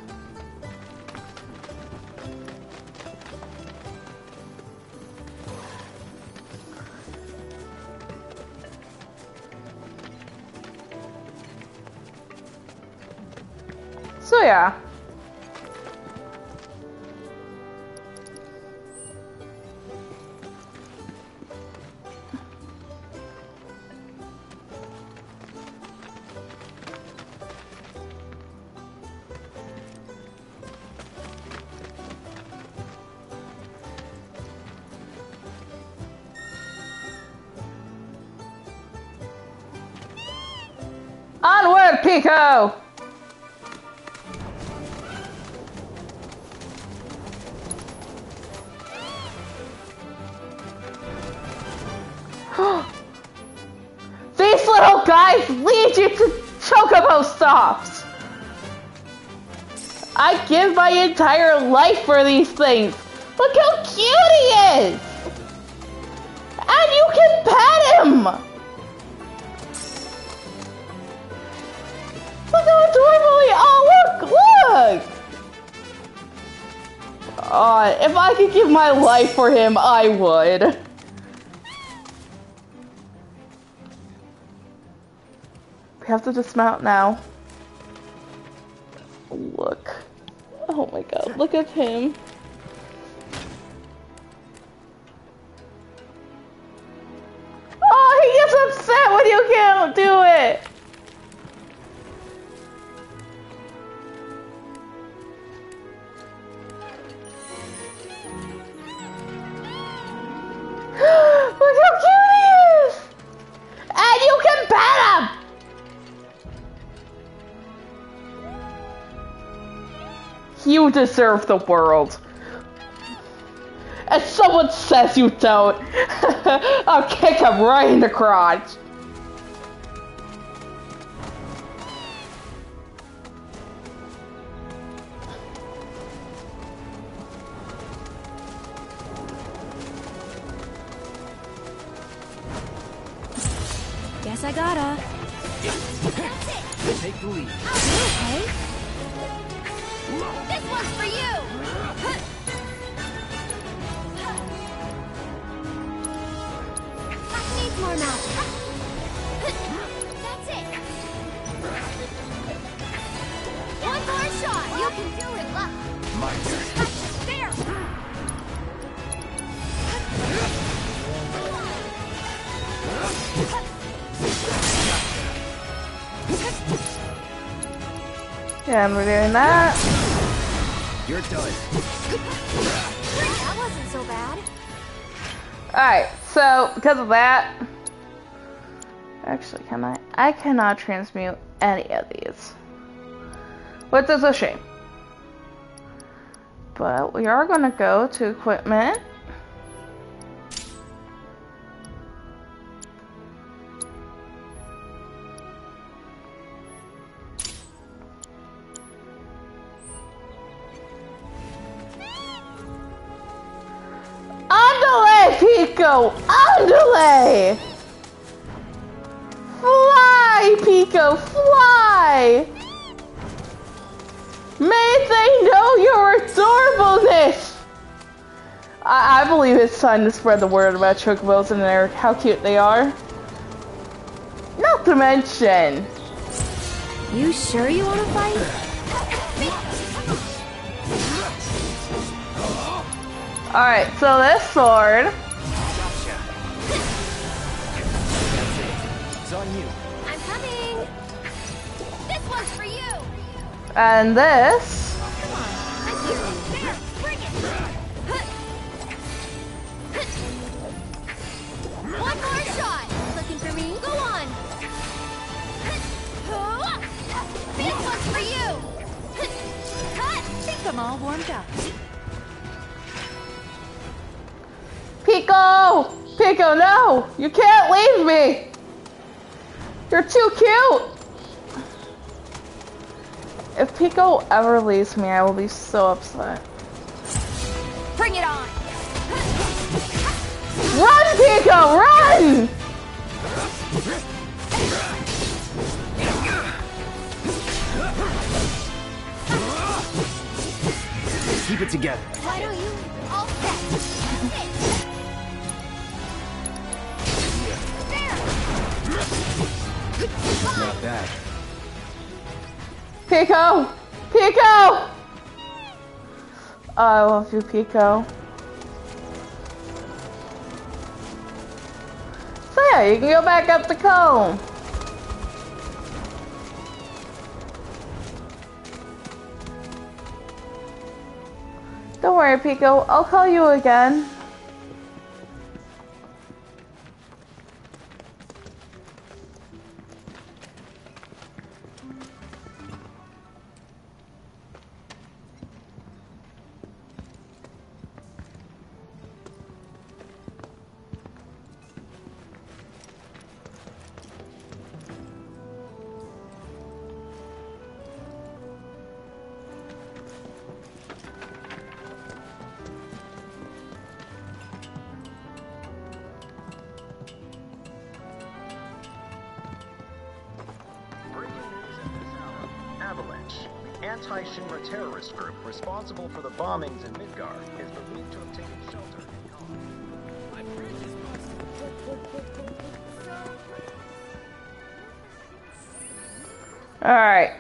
A: So yeah. Onward, Pico! life leads you to Chocobo stops. I give my entire life for these things. Look how cute he is. And you can pet him. Look how adorable he is. Oh, look. If I could give my life for him, I would. We have to dismount now. Look. Oh my god, look at him. Oh, he gets upset when you can't do it. Look how cute he is! And you can pet him! You deserve the world. And someone says you don't. I'll kick him right in the crotch.
C: Guess I gotta.
G: Take the lead.
C: Okay. This one's for you! Needs more magic. That's it! One more shot! You can do it, Luck!
G: My turn.
C: There!
A: Yeah, and we're doing that.
G: You're done.
C: That wasn't so bad.
A: Alright, so because of that, actually, can I? I cannot transmute any of these, which is a shame. But we are going to go to equipment. Andale, Pico! Andale! Fly, Pico, fly! May they know your adorableness! I believe it's time to spread the word about Chocobos and how cute they are. Not to mention...
C: You sure you want to fight?
A: Alright, so this sword...
G: Gotcha. That's it. It's on you.
C: I'm coming! This one's for you!
A: And this...
C: Come on, I'm here! There! Bring it! One more shot! Looking for me? Go on! This one's for you!
D: Think I'm all warmed up.
A: Pico! Pico, no! You can't leave me! You're too cute! If Pico ever leaves me, I will be so upset.
C: Bring it on!
A: Run, Pico, run!
G: Keep it together.
C: Why don't you all set? That's it!
G: Not bad.
A: Pico! Pico! Oh, I love you, Pico. So yeah, you can go back up the cone. Don't worry, Pico. I'll call you again.
I: anti-Shinra terrorist group responsible for the bombings in Midgar is believed to have taken shelter in
A: Alright.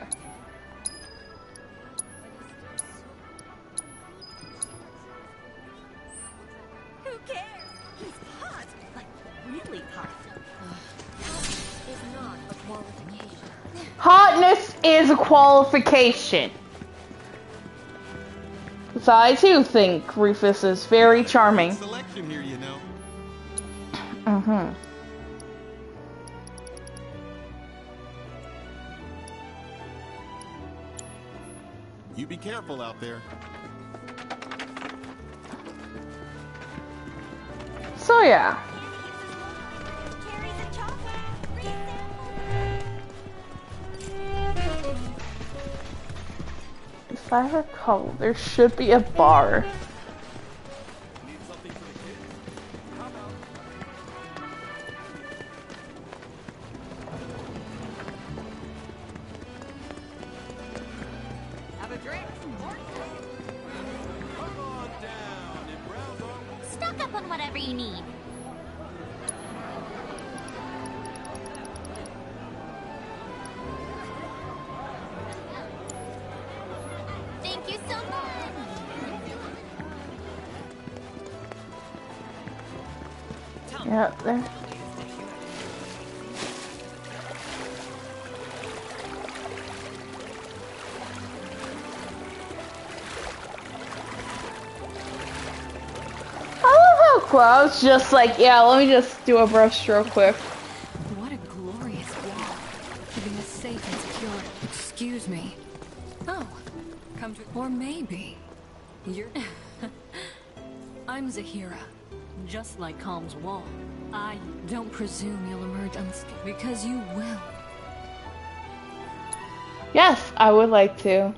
J: Who cares? He's hot, like really hot.
C: Is not a qualification.
A: Hotness is a qualification. So I too think Rufus is very charming.
K: Selection here, you know.
A: Mm-hmm.
K: You be careful out there.
A: So yeah. If I recall, there should be a bar.
J: Stock up on whatever you need. Thank you so much.
A: Yeah, there. I was just like, yeah, let me just do a brushstroke quick.
L: What a glorious wall. Keeping us safe and secure. Excuse me. Oh, come to... Or maybe... You're... I'm Zahira. Just like Calm's wall. I don't presume you'll emerge unscathed. Because you will.
A: Yes, I would like to.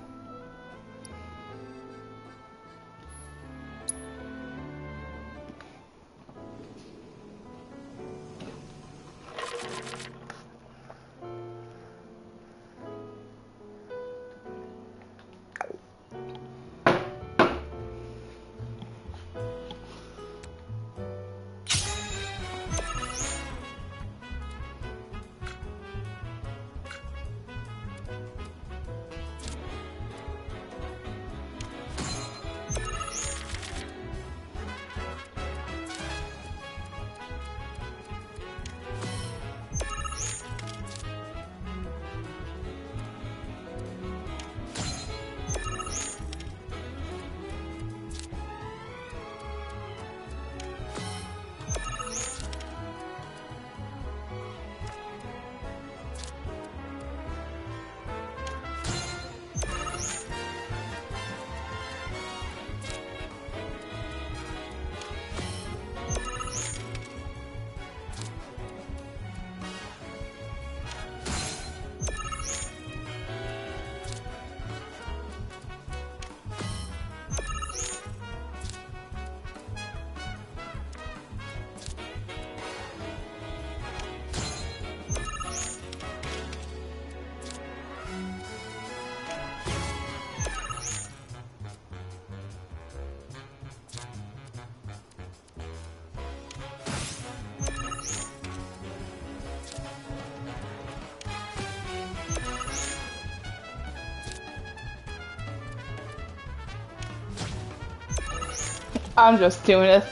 A: I'm just doing this.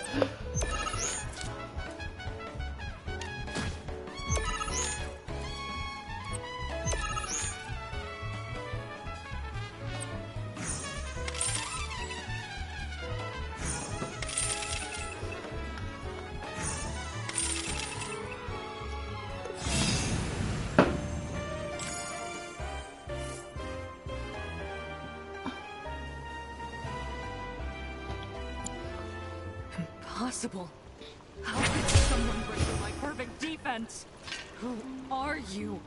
L: Impossible. How could someone break through my perfect defense? Who are you?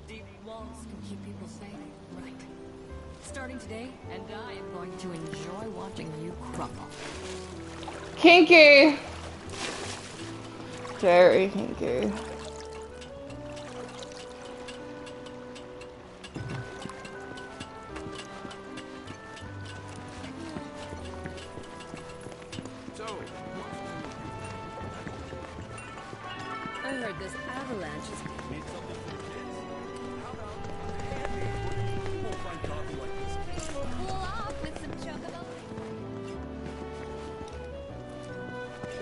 L: Deep walls can keep people safe, right? Starting today, and I am going to enjoy watching you crumble.
A: Kinky! Very kinky.
J: Avalanche is...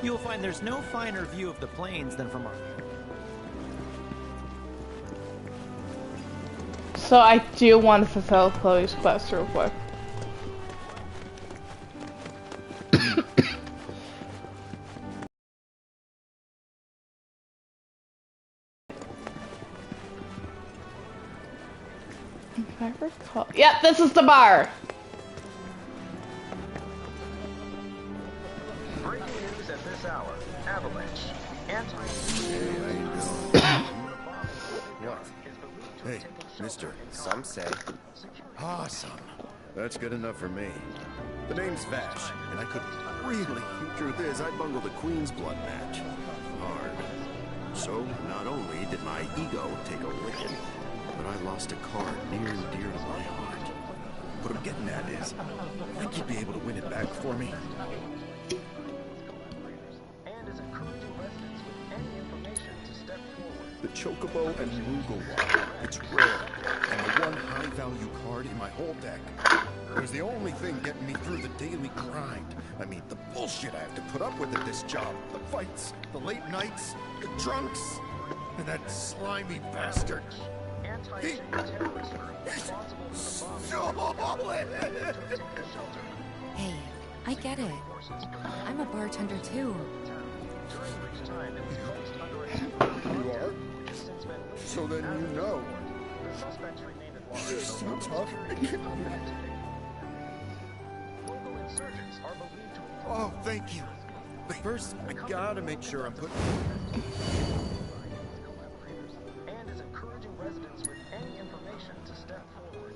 H: You'll find there's no finer view of the plains than from our...
A: So I do want to fulfill Chloe's quest real quick. If I recall... Yep, this is the bar!
I: Breaking news at this hour. Avalanche.
F: What? Hey, mister.
E: Some say.
F: Awesome. That's good enough for me. The name's Vash, and I could really... Truth is, I bungled a Queen's Blood match. Hard. So, not only did my ego take a licking, but I lost a card near and dear to my heart. What I'm getting at is, think you'd be able to win it back for me? The Chocobo and Mugawa. It's rare, and the one high-value card in my whole deck. It was the only thing getting me through the daily grind. I mean, the bullshit I have to put up with at this job. The fights, the late nights, the drunks, and that slimy bastard. He...
D: Hey, I get it. I'm a bartender too.
F: You are? So then you know. You're so tough. Oh, thank you. But first, I gotta make sure I'm putting...
I: And is encouraging residents with any information to step forward.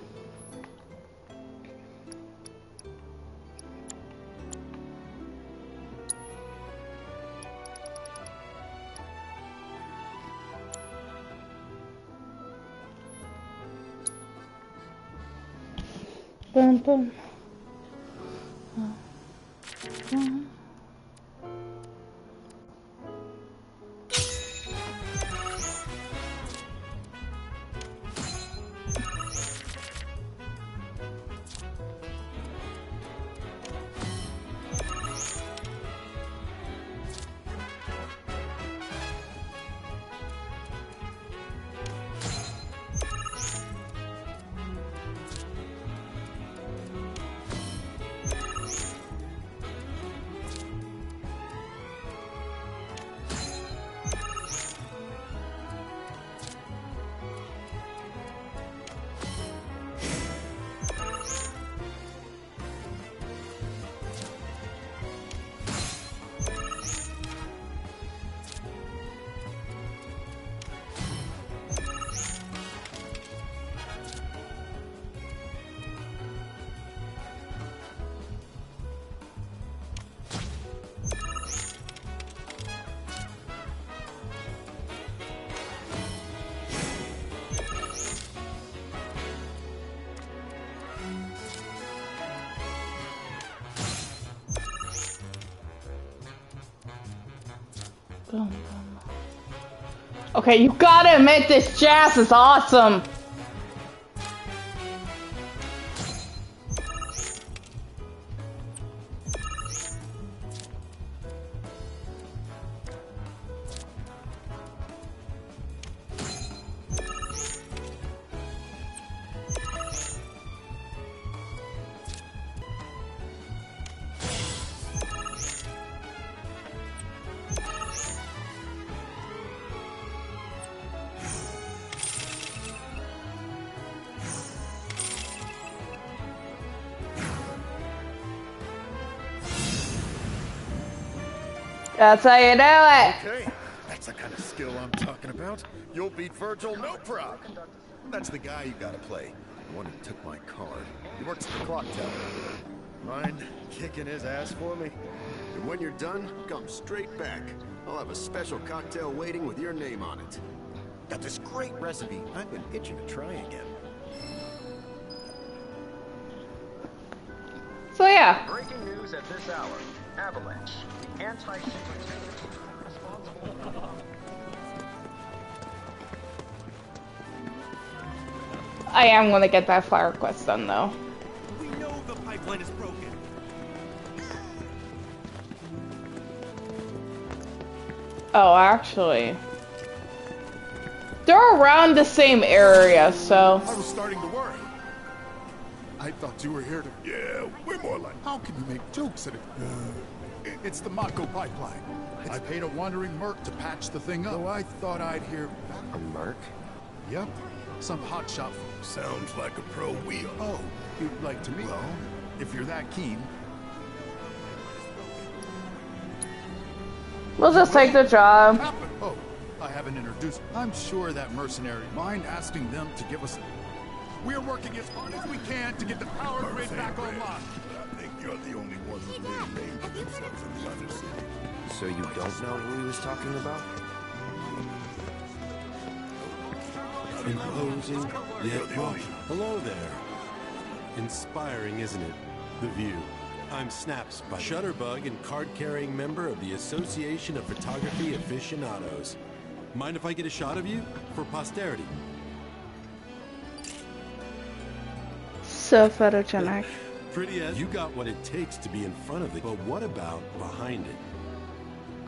A: Boom, boom. Okay, you gotta admit this jazz is awesome. That's how you do it.
F: Okay, that's the kind of skill I'm talking about. You'll beat Virgil, no problem. That's the guy you gotta play. The one who took my card. He works at the clock tower. Mind kicking his ass for me? And when you're done, come straight back. I'll have a special cocktail waiting with your name on it. Got this great recipe I've been itching to try again.
A: So yeah.
I: Breaking news at this hour. Avalanche, the anti-secret responsible for
A: I am gonna get that flower quest done though.
H: We know the pipeline is broken.
A: Oh, actually. They're around the same area, so...
F: I was starting to worry. I thought you were here to... Yeah, we're more like... How can you make jokes at it? It's the Mako pipeline. I paid a wandering merc to patch the thing up. Though I thought I'd hear...
E: A merc?
F: Yep. Some hotshot. Sounds like a pro wheel. Oh, you'd like to meet? Well, if you're that keen.
A: We'll just take the job.
F: Oh, I haven't introduced. I'm sure that mercenary. Mind asking them to give us... We're working as hard as we can to get the power grid back online. I think you're the only one who really named themselves in the other city.
E: So you don't know who he was talking about?
M: Imposing, yet well, hello there. Inspiring, isn't it? The view. I'm Snaps, Shutterbug and card-carrying member of the Association of Photography Aficionados. Mind if I get a shot of you? For posterity.
A: So photogenic.
M: Pretty as you got what it takes to be in front of it, but what about behind it?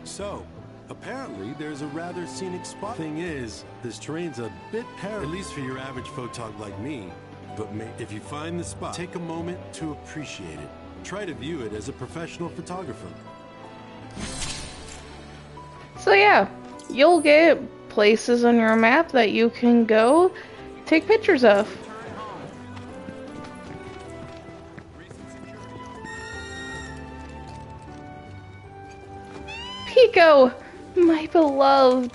M: So, apparently there's a rather scenic spot. Thing is, this terrain's a bit perilous, at least for your average photog like me. But if you find the spot, take a moment to appreciate it. Try to view it as a professional photographer.
A: So yeah, you'll get places on your map that you can go take pictures of. Pico, my beloved.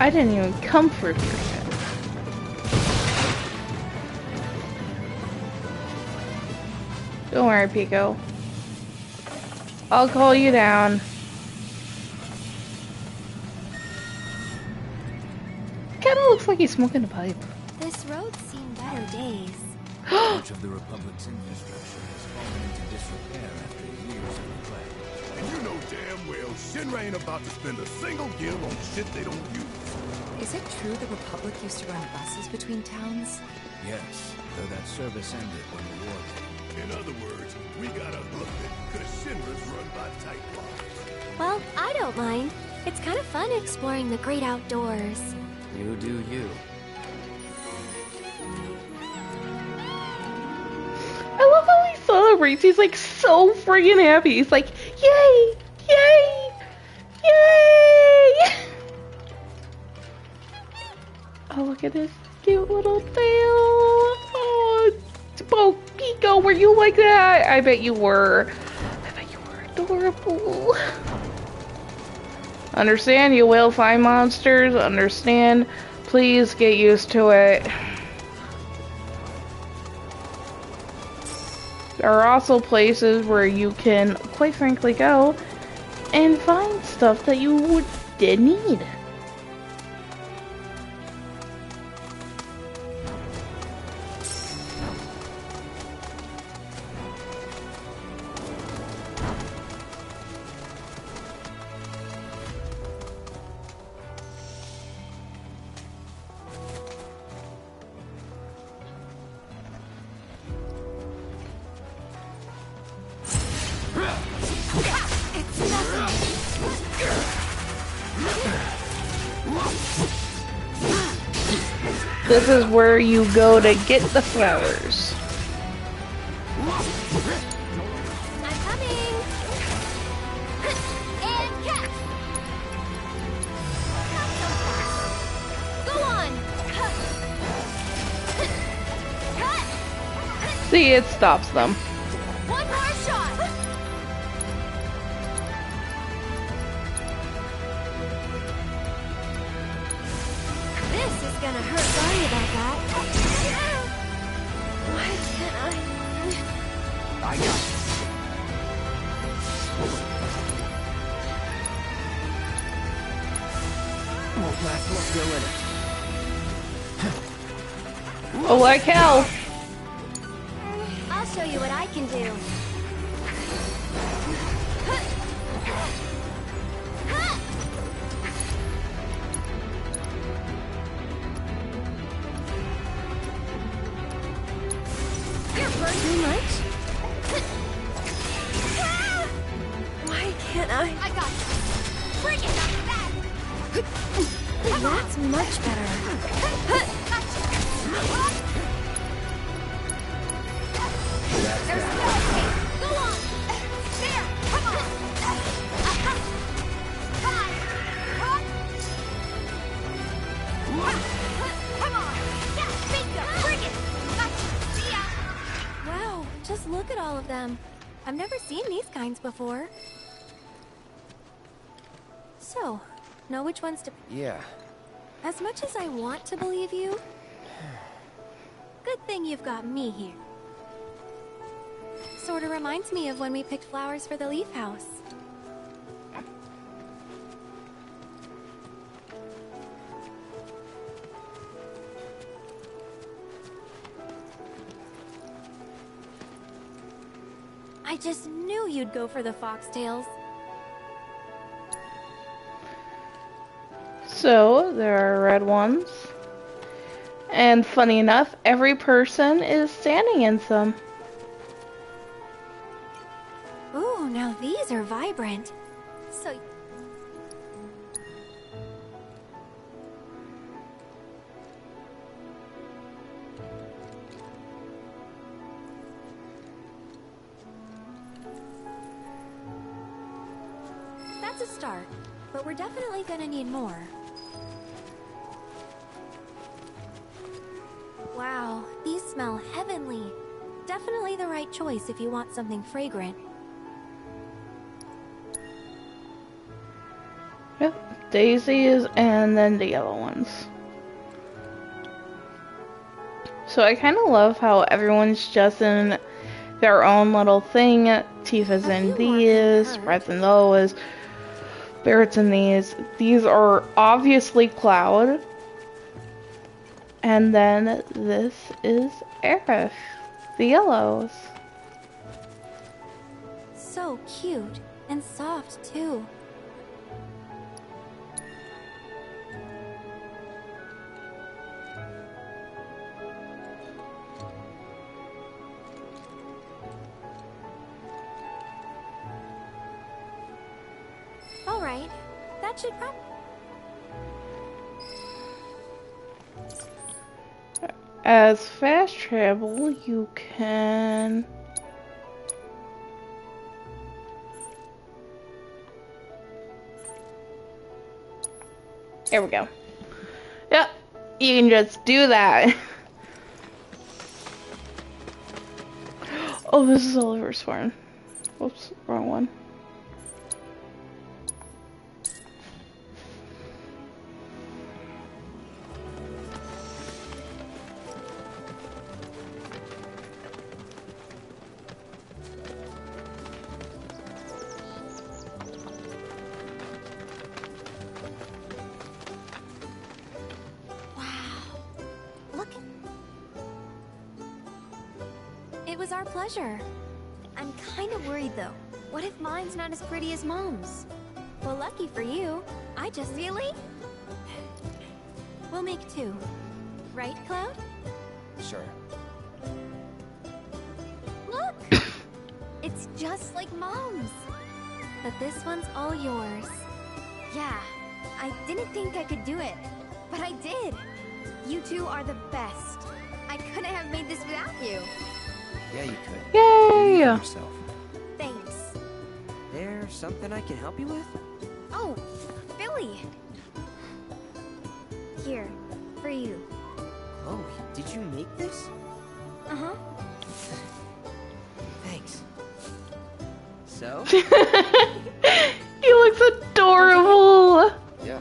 A: I didn't even come for here yet. Don't worry, Pico. I'll call you down. Kinda looks like he's smoking a pipe.
C: This road's seen better days.
B: Much of the Republic's infrastructure has fallen into disrepair after years of neglect.
F: And you know damn well Shinra ain't about to spend a single gil on shit they don't use.
D: Is it true the Republic used to run buses between towns?
B: Yes, though that service ended when the war came.
F: In other words, we gotta hook it, cause Shinra's run by tight lines.
C: Well, I don't mind. It's kind of fun exploring the great outdoors.
E: You do you.
A: I love how he celebrates. He's like so friggin' happy. He's like, yay! Yay! Yay! Oh, look at this cute little tail. Oh, Pico, were you like that? I bet you were. I bet you were adorable. Understand, you will find monsters. Understand. Please get used to it. There are also places where you can, quite frankly, go and find stuff that you did need. This is where you go to get the flowers.
C: I'm coming! And catch! Not so fast. Go on!
A: See, it stops them.
C: One more shot! This is gonna hurt. Sorry about that. Why can't I
E: I got
G: Won't last long, will it?
A: Oh, like hell!
C: I'll show you what I can do. You're burning too much?
J: Why can't I?
C: I got you. Bring it back.
J: That's much better.
C: There's no escape. Go on. There. Come on. Come on. Yeah, bingo. Bring it.
J: Wow, just look at all of them. I've never seen these kinds before. So, know which ones to...
E: Yeah.
J: As much as I want to believe you, good thing you've got me here. Sorta reminds me of when we picked flowers for the Leaf House. I just knew you'd go for the foxtails.
A: So, there are red ones. And funny enough, every person is standing in some.
J: Ooh, now these are vibrant. So... That's a start, but we're definitely gonna need more. Wow, these smell heavenly. Definitely the right choice if you want something fragrant.
A: Yep, daisies and then the yellow ones. So I kind of love how everyone's just in their own little thing. Tifa's in these, Red's in those, Barrett's in these. These are obviously Cloud. And then this is Aerith, the yellows.
J: So cute and soft too. All right, that should probably...
A: As fast travel, you can... There we go. Yep, you can just do that. Oh, this is Oliver's farm. Whoops, wrong one.
J: It was our pleasure.
C: I'm kind of worried though. What if mine's not as pretty as Mom's?
J: Well, lucky for you, I just...
C: Really?
J: We'll make two. Right, Cloud?
E: Sure.
C: Look! It's just like Mom's.
J: But this one's all yours.
C: Yeah, I didn't think I could do it, but I did. You two are the best. I couldn't have made this without you.
G: Yeah, you could.
A: Yay!
G: Believe in yourself.
C: Thanks.
G: There's something I can help you with?
C: Oh, Billy! Here, for you.
G: Oh, did you make this?
C: Uh-huh.
G: Thanks. So?
A: He looks adorable!
E: Yeah.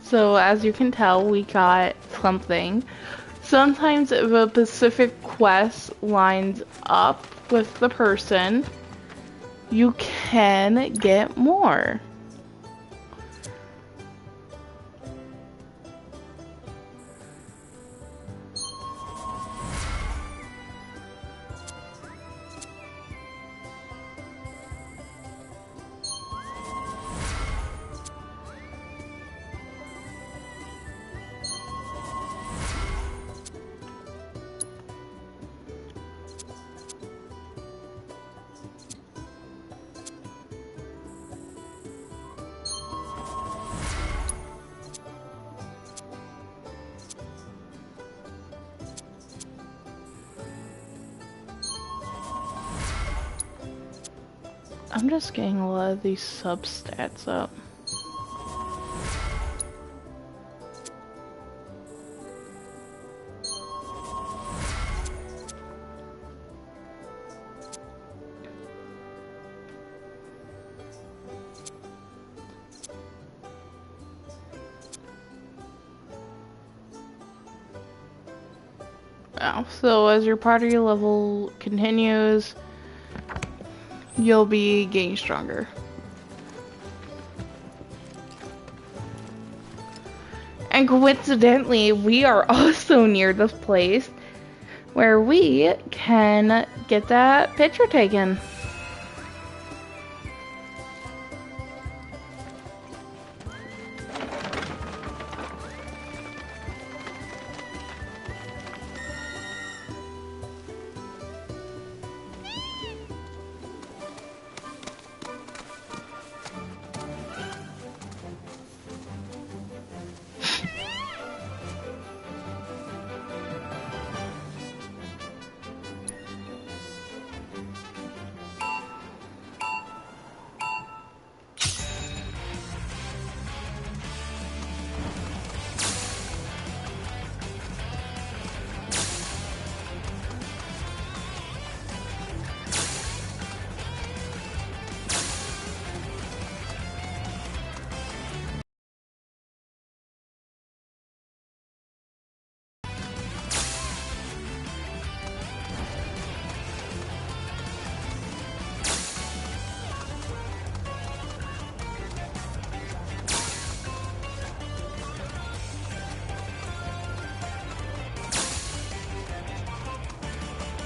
A: So as you can tell, we got something. Sometimes if a specific quest lines up with the person, you can get more. I'm just getting a lot of these sub-stats up. Wow. So as your party level continues, you'll be getting stronger. And coincidentally, we are also near this place where we can get that picture taken.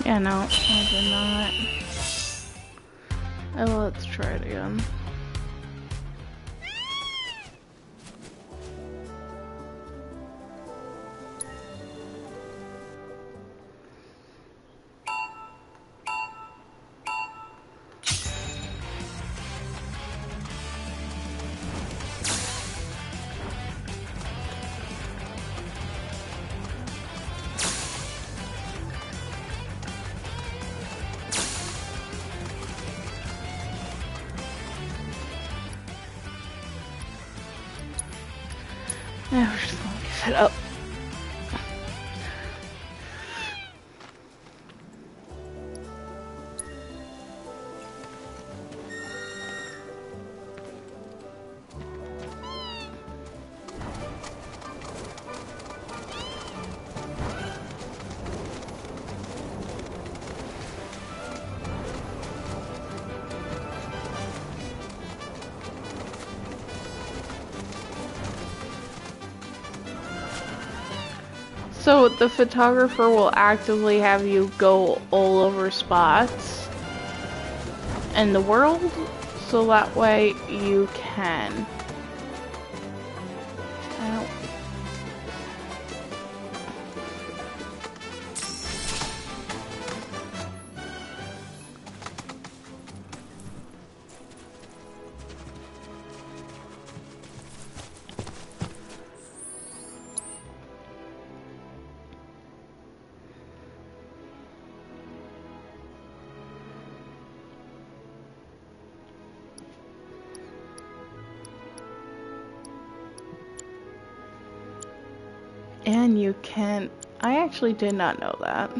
A: Yeah, no, I did not. Oh, let's try it again. Yeah, we're just gonna give it up. So the photographer will actively have you go all over spots in the world, so that way you can. And you can. I actually did not know that.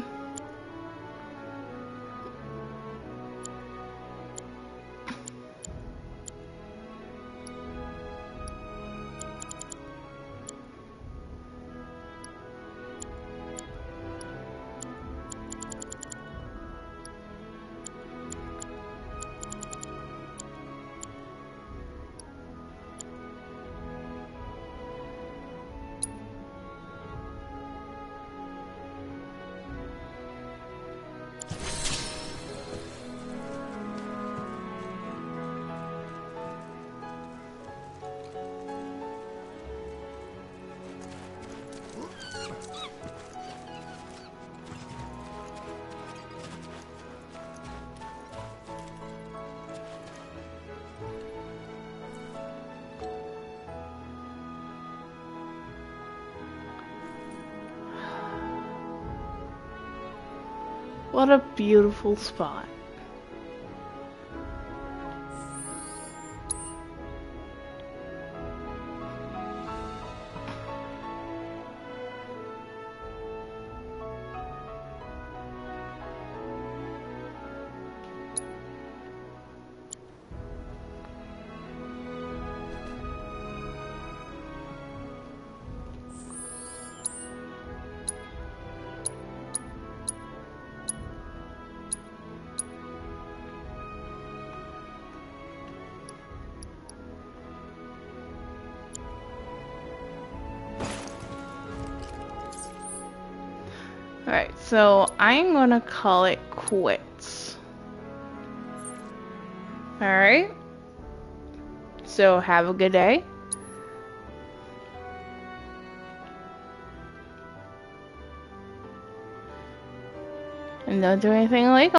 A: What a beautiful spot. Alright, so I'm gonna call it quits. Alright? So have a good day. And don't do anything illegal.